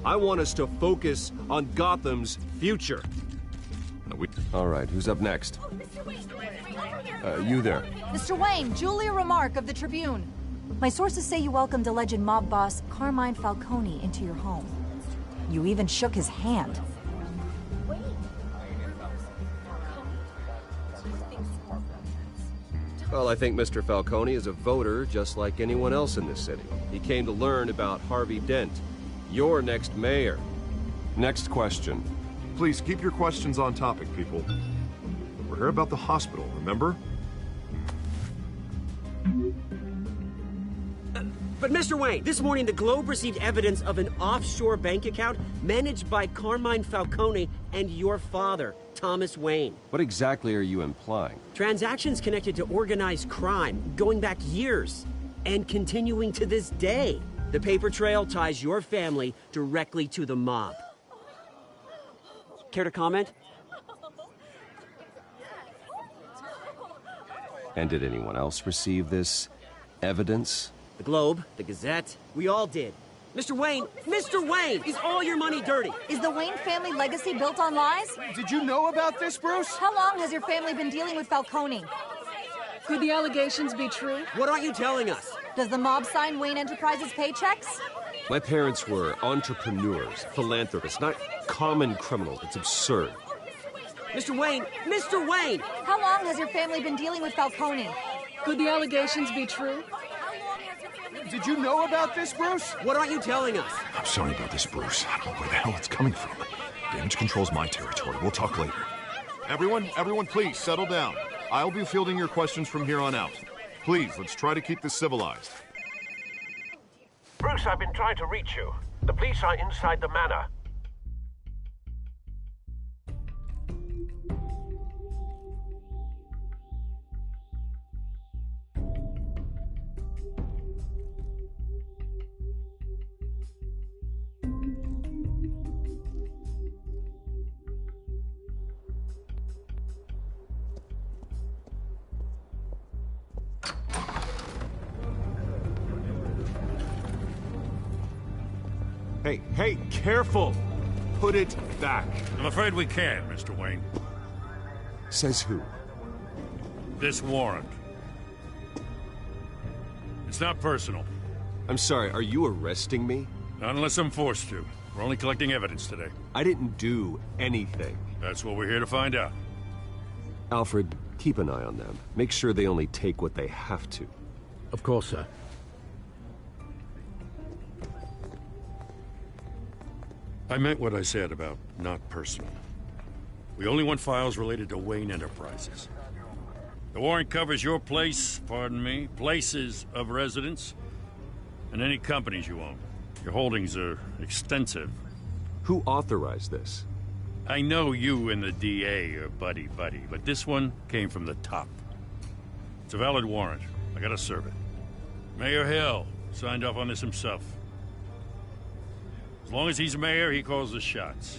I want us to focus on Gotham's future. All right, who's up next? You there. Mr. Wayne, Julia Remark of the Tribune. My sources say you welcomed alleged mob boss Carmine Falcone into your home. You even shook his hand. Well, I think Mr. Falcone is a voter just like anyone else in this city. He came to learn about Harvey Dent, your next mayor. Next question. Please keep your questions on topic, people. We're here about the hospital, remember? But Mr. Wayne, this morning the Globe received evidence of an offshore bank account managed by Carmine Falcone and your father, Thomas Wayne. What exactly are you implying? Transactions connected to organized crime, going back years, and continuing to this day. The paper trail ties your family directly to the mob. Care to comment? And did anyone else receive this evidence? The Globe, the Gazette, we all did. Mr. Wayne, is all your money dirty? Is the Wayne family legacy built on lies? Did you know about this, Bruce? How long has your family been dealing with Falcone? Could the allegations be true? What aren't you telling us? Does the mob sign Wayne Enterprises paychecks? My parents were entrepreneurs, philanthropists, not common criminals. It's absurd. Mr. Wayne! How long has your family been dealing with Falcone? Could the allegations be true? Did you know about this, Bruce? What aren't you telling us? I'm sorry about this, Bruce. I don't know where the hell it's coming from. Damage control's my territory. We'll talk later. Everyone, please settle down. I'll be fielding your questions from here on out. Please, let's try to keep this civilized. Bruce, I've been trying to reach you. The police are inside the manor. Hey, careful! Put it back. I'm afraid we can't, Mr. Wayne. Says who? This warrant. It's not personal. I'm sorry, are you arresting me? Not unless I'm forced to. We're only collecting evidence today. I didn't do anything. That's what we're here to find out. Alfred, keep an eye on them. Make sure they only take what they have to. Of course, sir. I meant what I said about not personal. We only want files related to Wayne Enterprises. The warrant covers your places of residence, and any companies you own. Your holdings are extensive. Who authorized this? I know you and the DA are buddy-buddy, but this one came from the top. It's a valid warrant. I gotta serve it. Mayor Hill signed off on this himself. As long as he's mayor, he calls the shots.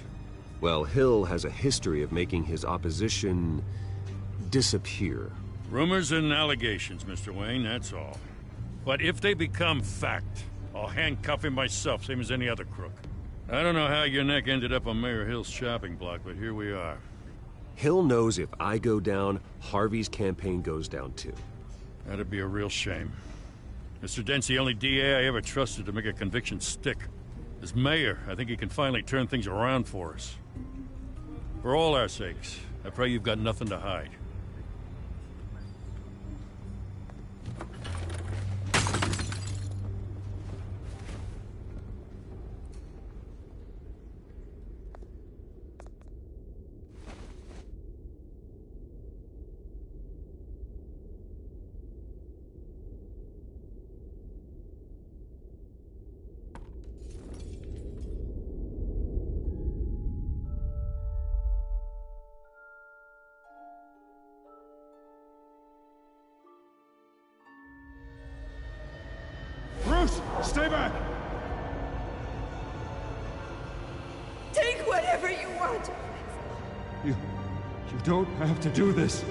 Well, Hill has a history of making his opposition disappear. Rumors and allegations, Mr. Wayne, that's all. But if they become fact, I'll handcuff him myself, same as any other crook. I don't know how your neck ended up on Mayor Hill's shopping block, but here we are. Hill knows if I go down, Harvey's campaign goes down too. That'd be a real shame. Mr. Dent's the only DA I ever trusted to make a conviction stick. As mayor, I think he can finally turn things around for us. For all our sakes, I pray you've got nothing to hide. Bruce, stay back! Take whatever you want. You don't have to do this.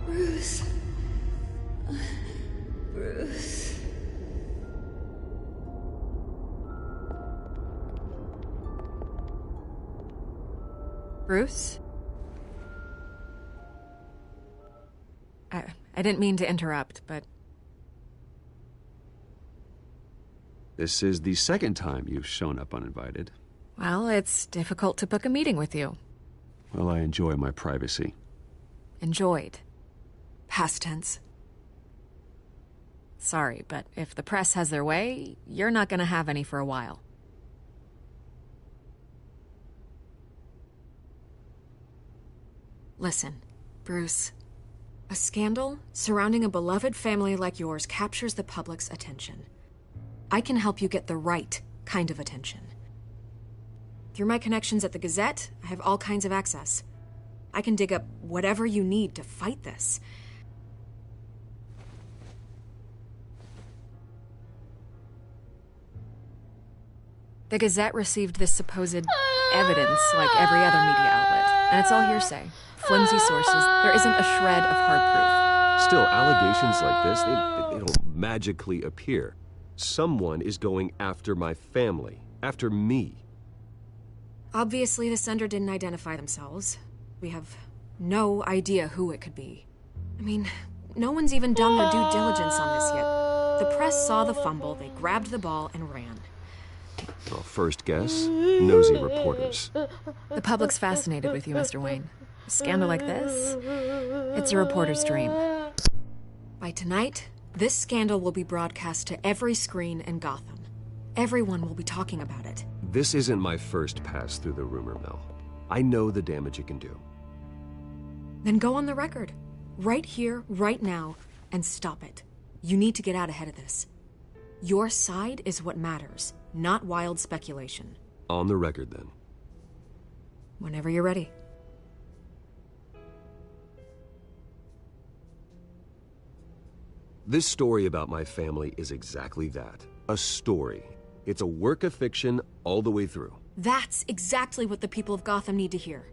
Bruce. Bruce. Bruce? I didn't mean to interrupt, but... This is the second time you've shown up uninvited. Well, it's difficult to book a meeting with you. Well, I enjoy my privacy. Enjoyed. Past tense. Sorry, but if the press has their way, you're not gonna have any for a while. Listen, Bruce. A scandal surrounding a beloved family like yours captures the public's attention. I can help you get the right kind of attention. Through my connections at the Gazette, I have all kinds of access. I can dig up whatever you need to fight this. The Gazette received this supposed evidence like every other media outlet, and it's all hearsay. Flimsy sources. There isn't a shred of hard proof. Still, allegations like this, they don't magically appear. Someone is going after my family, after me. Obviously, the sender didn't identify themselves. We have no idea who it could be. I mean, no one's even done their due diligence on this yet. The press saw the fumble, they grabbed the ball and ran. Well, first guess, nosy reporters. The public's fascinated with you, Mr. Wayne. A scandal like this, it's a reporter's dream. By tonight, this scandal will be broadcast to every screen in Gotham. Everyone will be talking about it. This isn't my first pass through the rumor mill. I know the damage it can do. Then go on the record. Right here, right now, and stop it. You need to get out ahead of this. Your side is what matters, not wild speculation. On the record, then. Whenever you're ready. This story about my family is exactly that. A story. It's a work of fiction all the way through. That's exactly what the people of Gotham need to hear.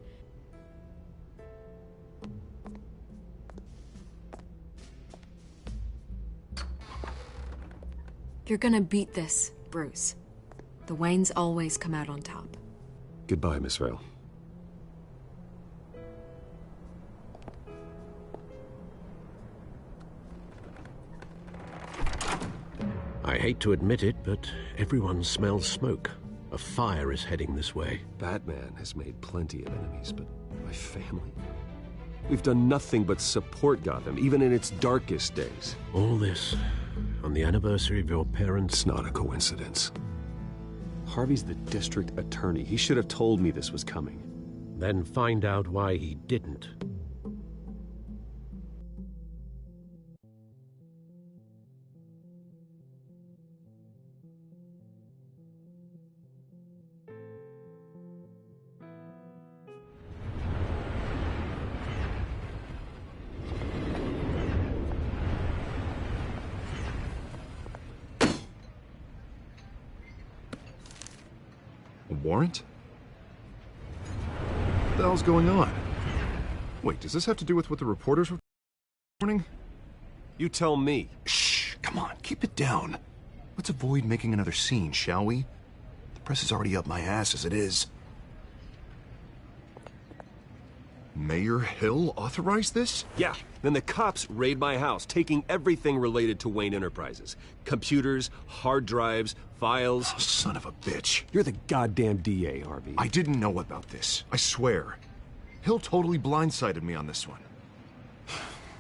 You're gonna beat this, Bruce. The Waynes always come out on top. Goodbye, Miss Vale. I hate to admit it, but everyone smells smoke. A fire is heading this way. Batman has made plenty of enemies, but my family? We've done nothing but support Gotham, even in its darkest days. All this on the anniversary of your parents'... It's not a coincidence. Harvey's the district attorney. He should have told me this was coming. Then find out why he didn't. Warrant? What the hell's going on? Wait, does this have to do with what the reporters were morning? You tell me. Shh, come on, keep it down. Let's avoid making another scene, shall we? The press is already up my ass as it is. Mayor Hill authorized this? Yeah. Then the cops raid my house, taking everything related to Wayne Enterprises. Computers, hard drives, files. Oh, son of a bitch. You're the goddamn DA, Harvey. I didn't know about this. I swear. Hill totally blindsided me on this one.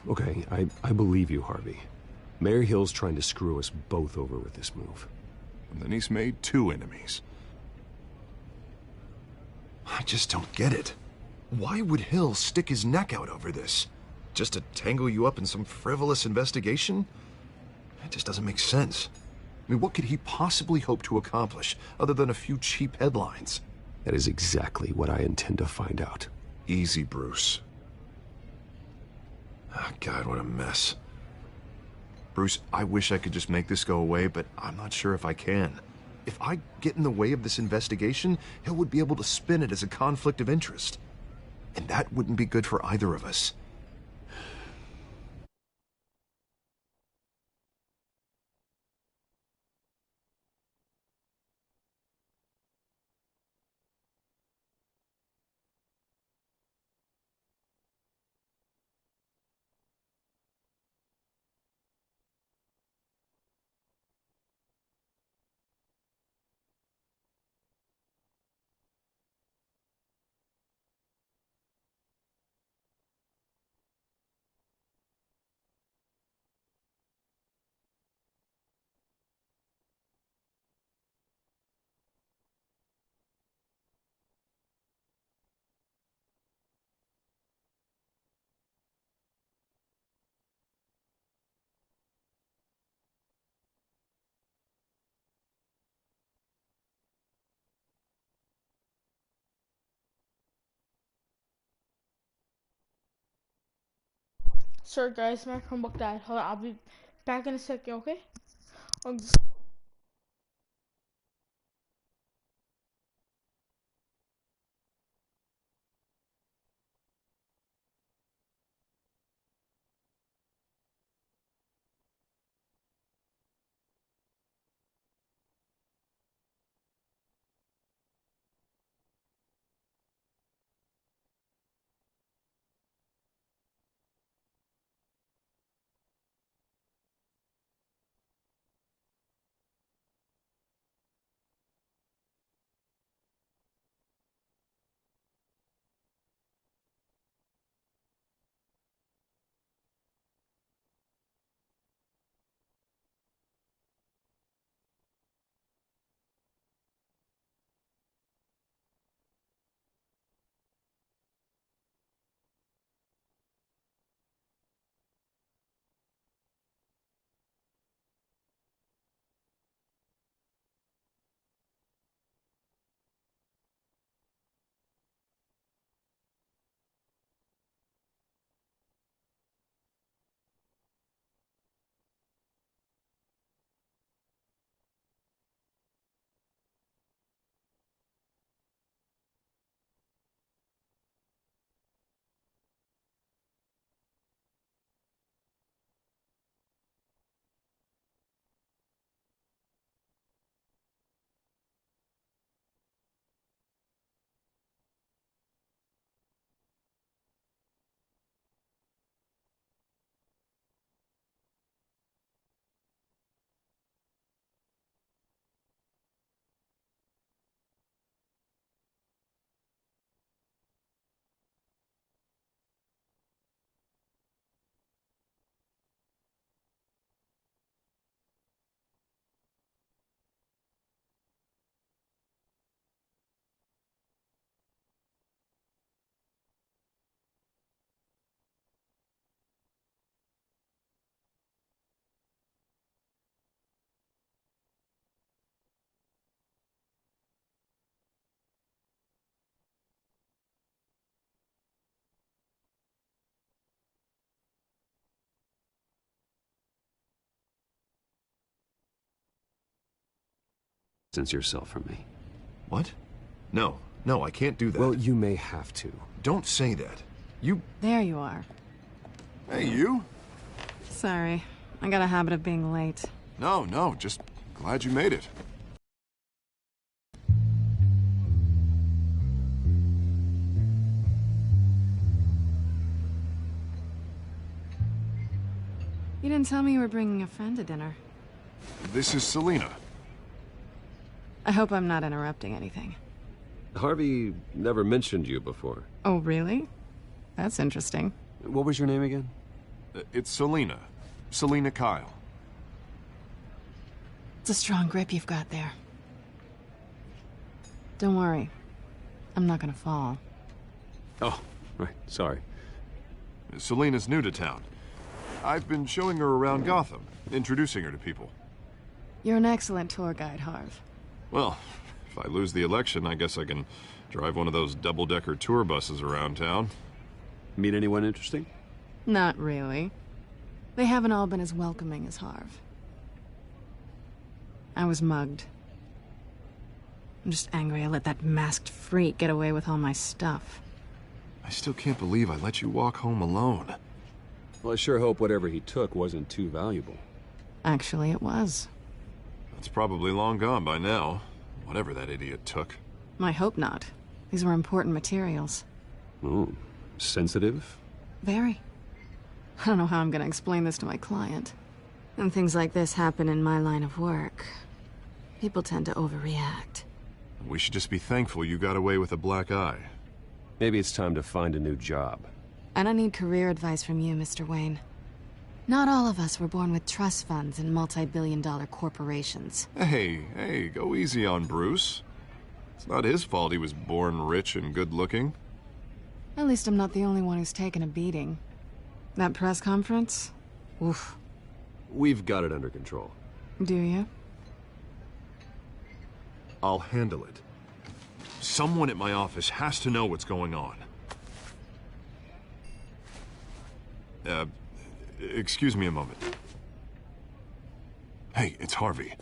Okay, I believe you, Harvey. Mayor Hill's trying to screw us both over with this move. And then he's made 2 enemies. I just don't get it. Why would Hill stick his neck out over this? Just to tangle you up in some frivolous investigation? It just doesn't make sense. I mean, what could he possibly hope to accomplish other than a few cheap headlines? That is exactly what I intend to find out. Easy, Bruce. Oh, God, what a mess. Bruce, I wish I could just make this go away, but I'm not sure if I can. If I get in the way of this investigation, Hill would be able to spin it as a conflict of interest. And that wouldn't be good for either of us. Sorry guys, my Chromebook died. Hold on, I'll be back in a second, okay? Distance yourself from me. What? No, I can't do that. Well, you may have to. Don't say that. You... There you are. Hey, you? Sorry. I got a habit of being late. No, just glad you made it. You didn't tell me you were bringing a friend to dinner. This is Selina. I hope I'm not interrupting anything. Harvey never mentioned you before. Oh, really? That's interesting. What was your name again? It's Selina. Selina Kyle. It's a strong grip you've got there. Don't worry. I'm not gonna fall. Oh, right. Sorry. Selina's new to town. I've been showing her around Gotham, introducing her to people. You're an excellent tour guide, Harv. Well, if I lose the election, I guess I can drive one of those double-decker tour buses around town. Meet anyone interesting? Not really. They haven't all been as welcoming as Harv. I was mugged. I'm just angry I let that masked freak get away with all my stuff. I still can't believe I let you walk home alone. Well, I sure hope whatever he took wasn't too valuable. Actually, it was. It's probably long gone by now, whatever that idiot took. I hope not. These were important materials. Ooh, sensitive? Very. I don't know how I'm gonna explain this to my client. When things like this happen in my line of work, people tend to overreact. We should just be thankful you got away with a black eye. Maybe it's time to find a new job. I don't need career advice from you, Mr. Wayne. Not all of us were born with trust funds and multi-billion-dollar corporations. Hey, go easy on Bruce. It's not his fault he was born rich and good-looking. At least I'm not the only one who's taken a beating. That press conference? Oof. We've got it under control. Do you? I'll handle it. Someone at my office has to know what's going on. Excuse me a moment. Hey, it's Harvey.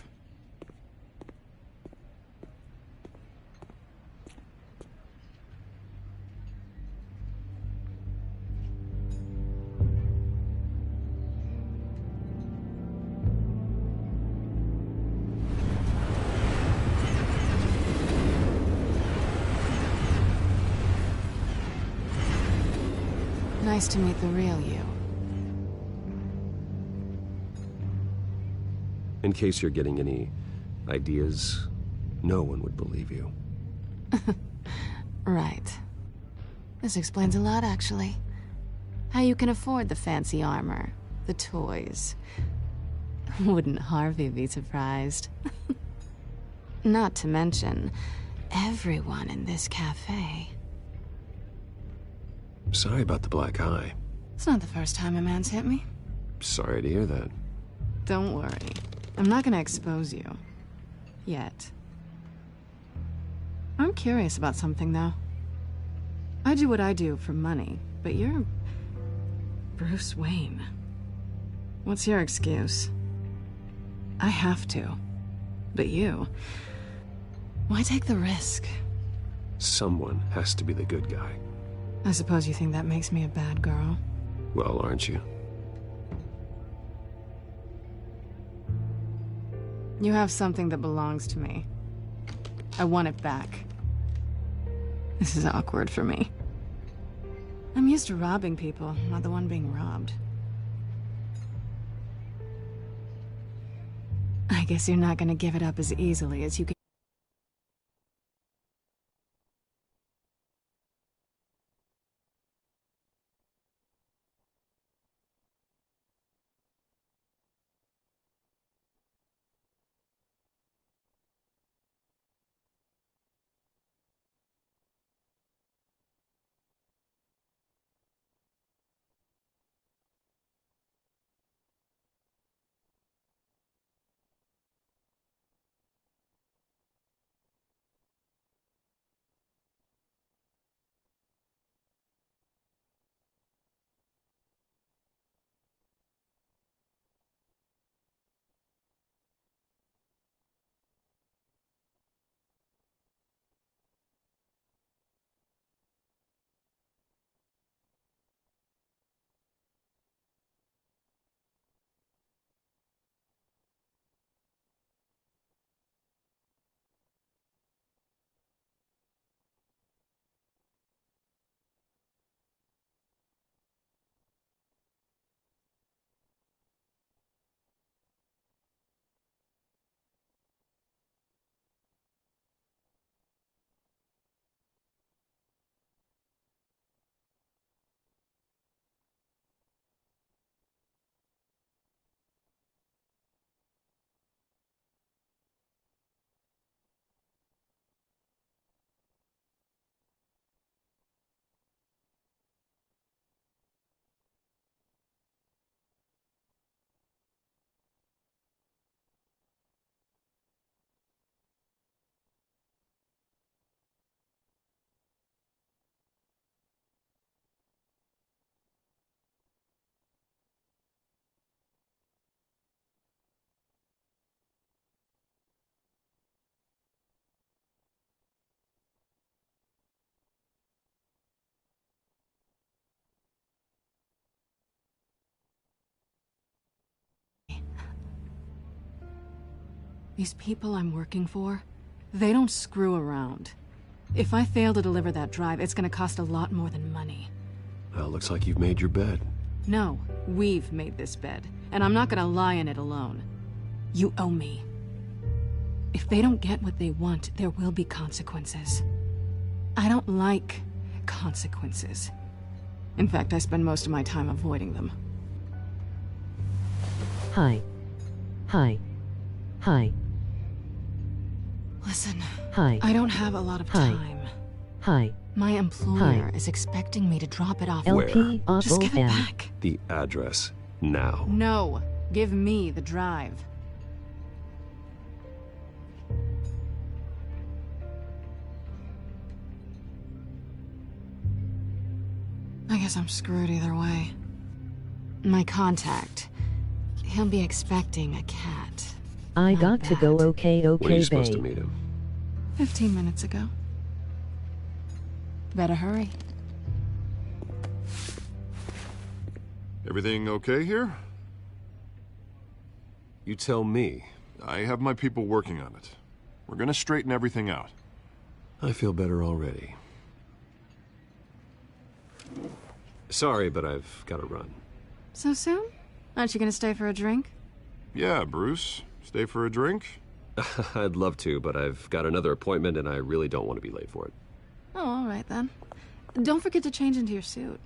Nice to meet the real you. In case you're getting any ideas, no one would believe you. Right. This explains a lot, actually. How you can afford the fancy armor, the toys. Wouldn't Harvey be surprised? Not to mention, everyone in this cafe. Sorry about the black eye. It's not the first time a man's hit me. Sorry to hear that. Don't worry. I'm not gonna expose you. Yet. I'm curious about something, though. I do what I do for money, but you're... Bruce Wayne. What's your excuse? I have to. But you... Why take the risk? Someone has to be the good guy. I suppose you think that makes me a bad girl. Well, aren't you? You have something that belongs to me. I want it back. This is awkward for me. I'm used to robbing people, not the one being robbed. I guess you're not gonna give it up as easily as you can. These people I'm working for, they don't screw around. If I fail to deliver that drive, it's gonna cost a lot more than money. Well, looks like you've made your bed. No, we've made this bed, and I'm not gonna lie in it alone. You owe me. If they don't get what they want, there will be consequences. I don't like consequences. In fact, I spend most of my time avoiding them. Hi. Hi. Hi. Listen, Hi. I don't have a lot of Hi. time. Hi. My employer is expecting me to drop it off. LP Just give it OM. back. The address, now. No, give me the drive. I guess I'm screwed either way. My contact, he'll be expecting a cat. I got to go. Okay, When are you okay, supposed to babe. meet him? 15 minutes ago. Better hurry. Everything okay here? You tell me. I have my people working on it. We're gonna straighten everything out. I feel better already. Sorry, but I've got to run. So soon? Aren't you gonna stay for a drink? Yeah, Bruce. Stay for a drink? I'd love to, but I've got another appointment and I really don't want to be late for it. Oh, all right then. Don't forget to change into your suit.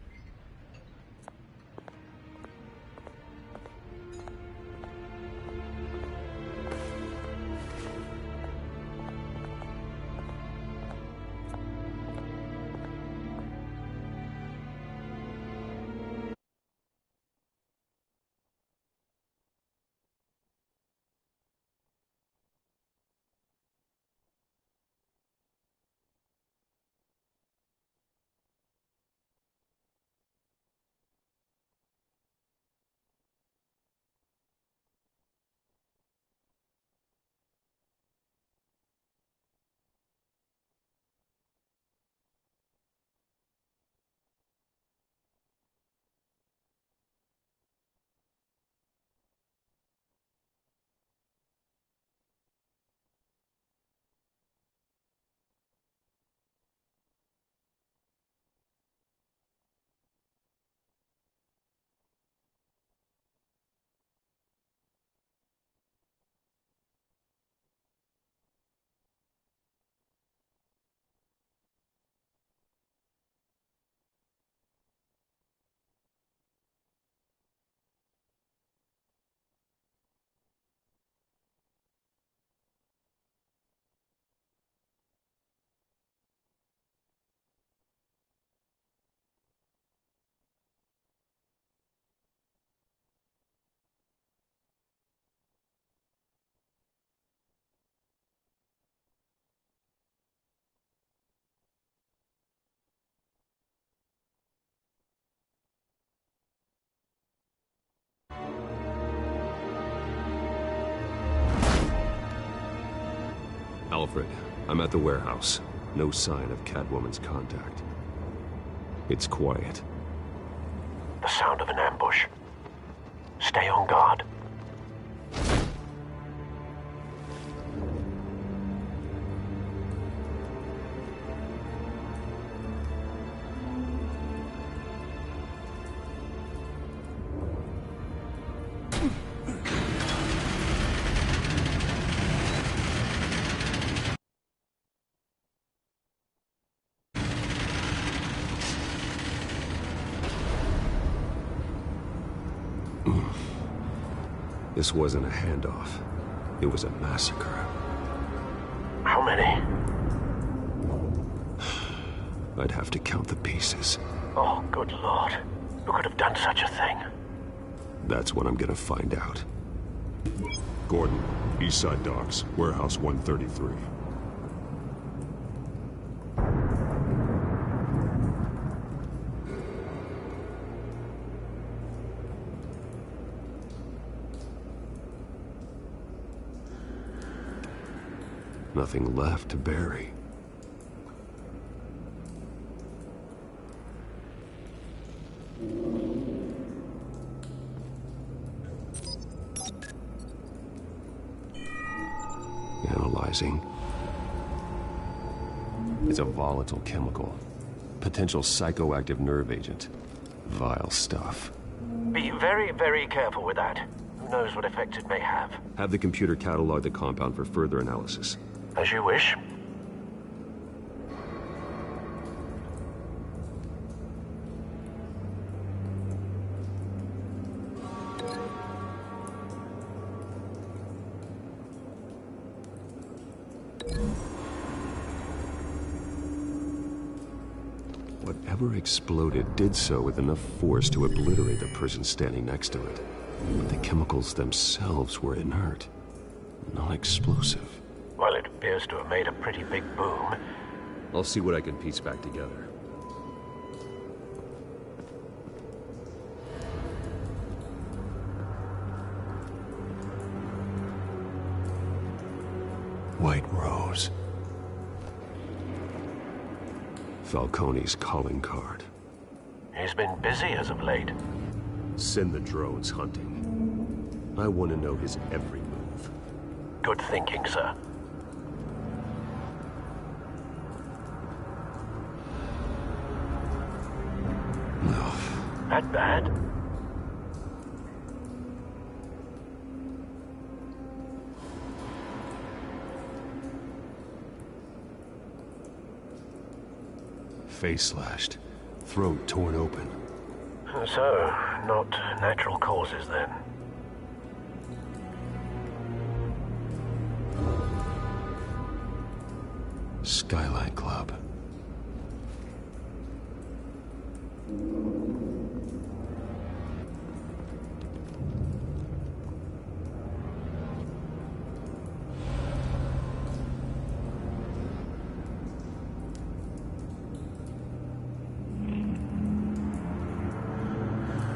Alfred, I'm at the warehouse. No sign of Catwoman's contact. It's quiet. The sound of an ambush. Stay on guard. This wasn't a handoff. It was a massacre. How many? I'd have to count the pieces. Oh, good lord. Who could have done such a thing? That's what I'm gonna find out. Gordon, Eastside Docks, Warehouse 133. Nothing left to bury. Trazine. It's a volatile chemical. Potential psychoactive nerve agent. Vile stuff. Be very, very careful with that. Who knows what effect it may have. Have the computer catalog the compound for further analysis. As you wish. Whatever exploded did so with enough force to obliterate the person standing next to it. But the chemicals themselves were inert, non-explosive. Well, it appears to have made a pretty big boom. I'll see what I can piece back together. White Rose. Falcone's calling card. He's been busy as of late. Send the drones hunting. I want to know his every move. Good thinking, sir. No. That bad? Face slashed, throat torn open. So, not natural causes then. Skylight Club.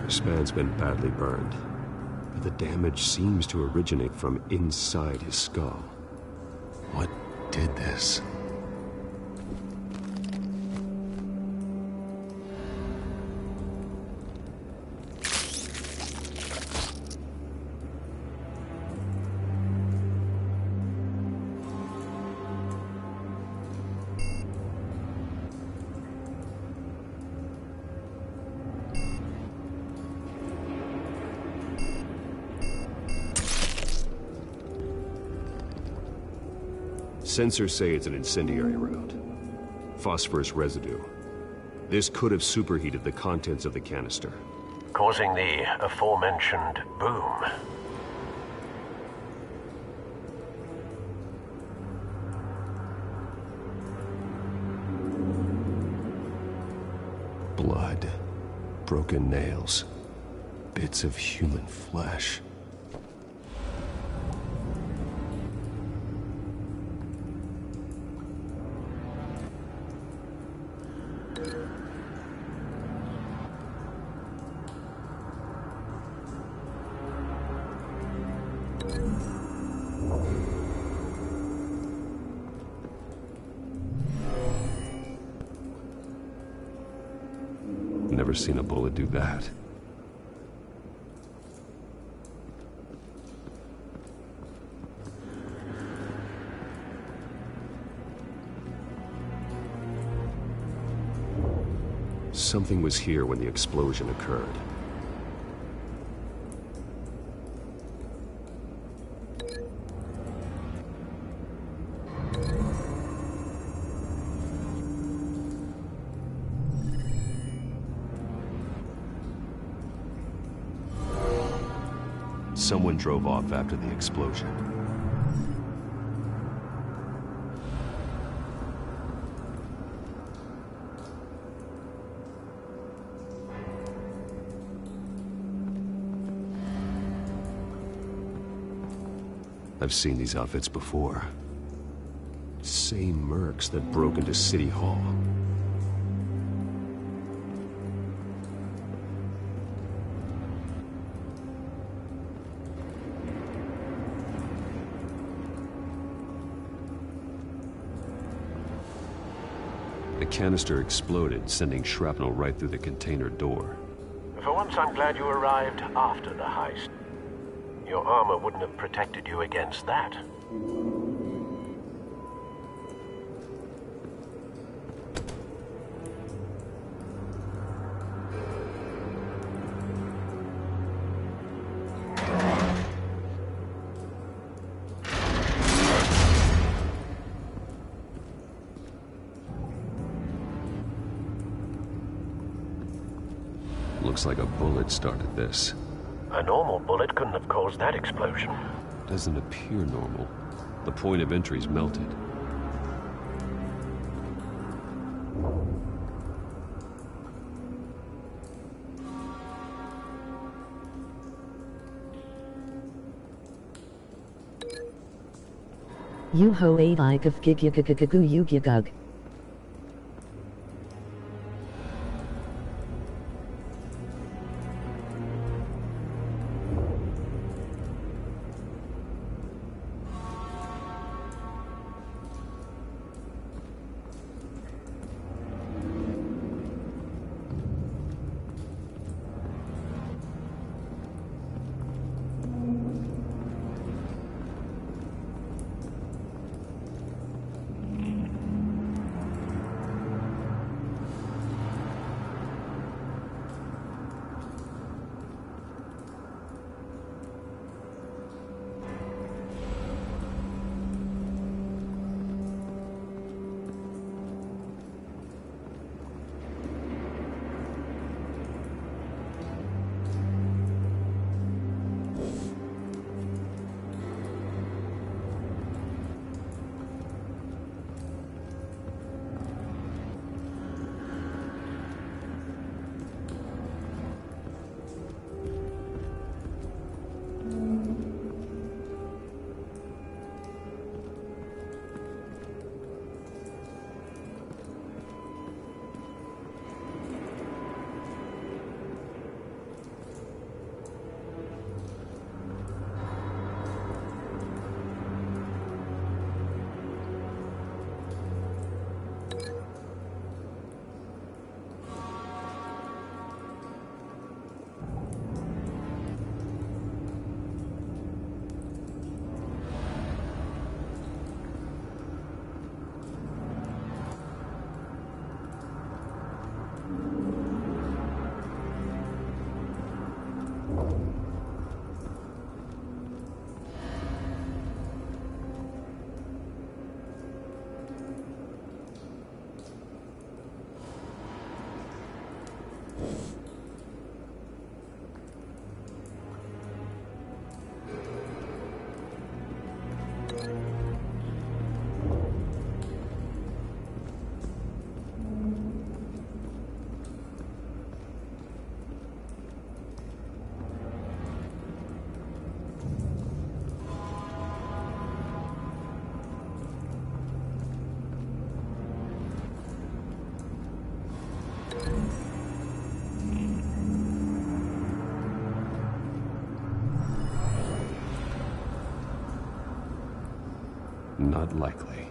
This man's been badly burned, but the damage seems to originate from inside his skull. What did this? Sensors say it's an incendiary round. Phosphorus residue. This could have superheated the contents of the canister, causing the aforementioned boom. Blood, broken nails, bits of human flesh. Never seen a bullet do that. Something was here when the explosion occurred. Someone drove off after the explosion. I've seen these outfits before. Same mercs that broke into City Hall. The canister exploded, sending shrapnel right through the container door. For once, I'm glad you arrived after the heist. Your armor wouldn't have protected you against that. Looks like a bullet started this. A normal bullet couldn't have caused that explosion. Doesn't appear normal. The point of entry's melted. You ho a like of gig you gig. Not likely.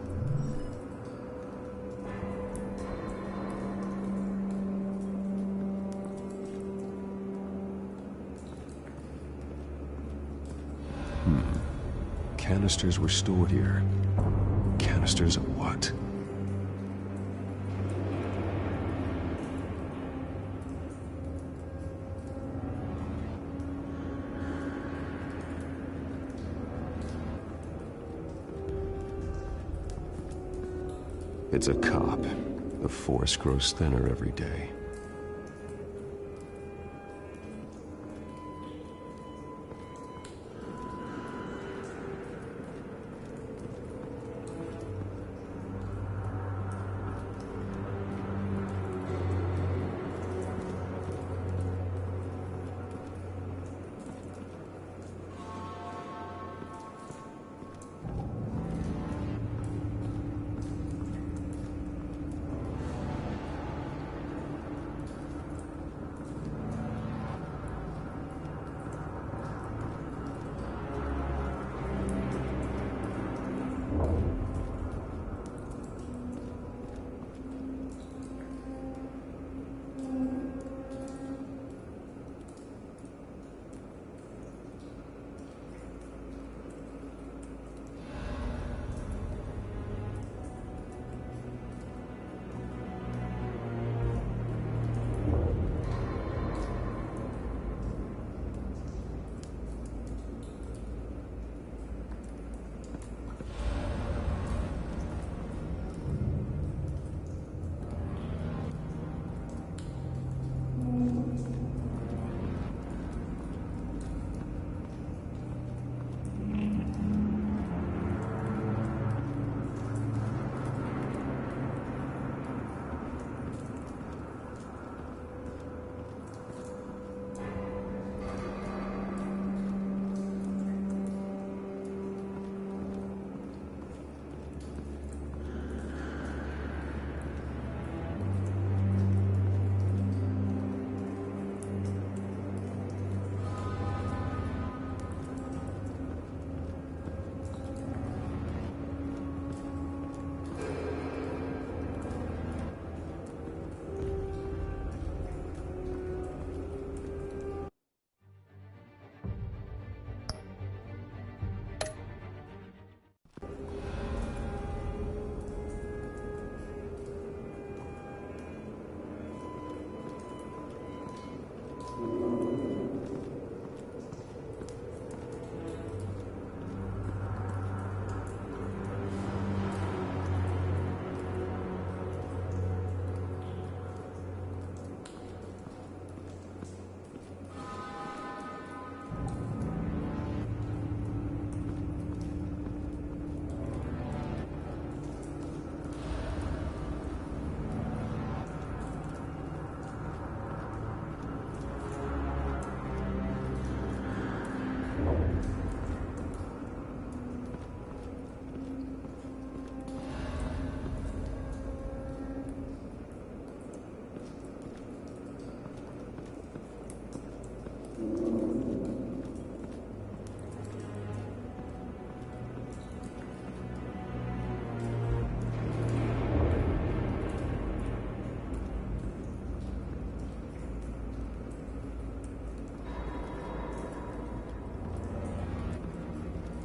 Canisters were stored here. Canisters of what? It's a cop. The force grows thinner every day.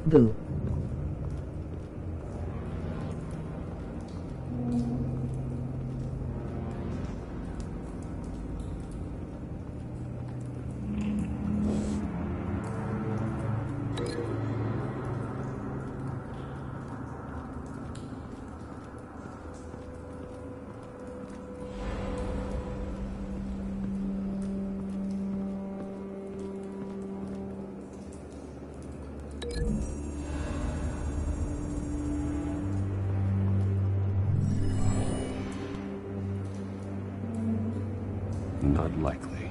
Boo. Not likely.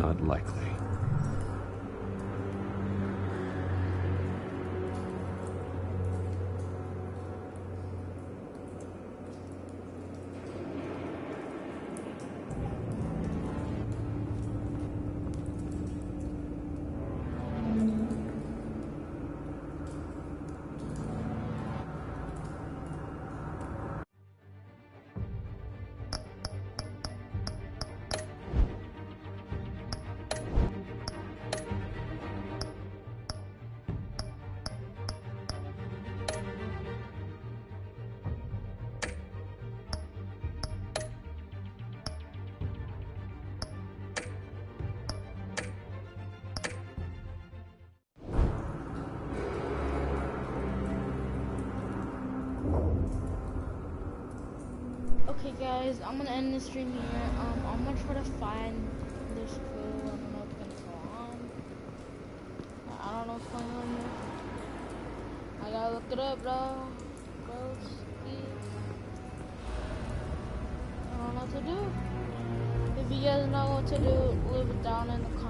not likely. Okay guys, I'm gonna end the stream here. I'm gonna try to find this crew. I don't know what's gonna go on. I don't know what's going on here. I gotta look it up, bro. I don't know what to do. If you guys know what to do, leave it down in the comments.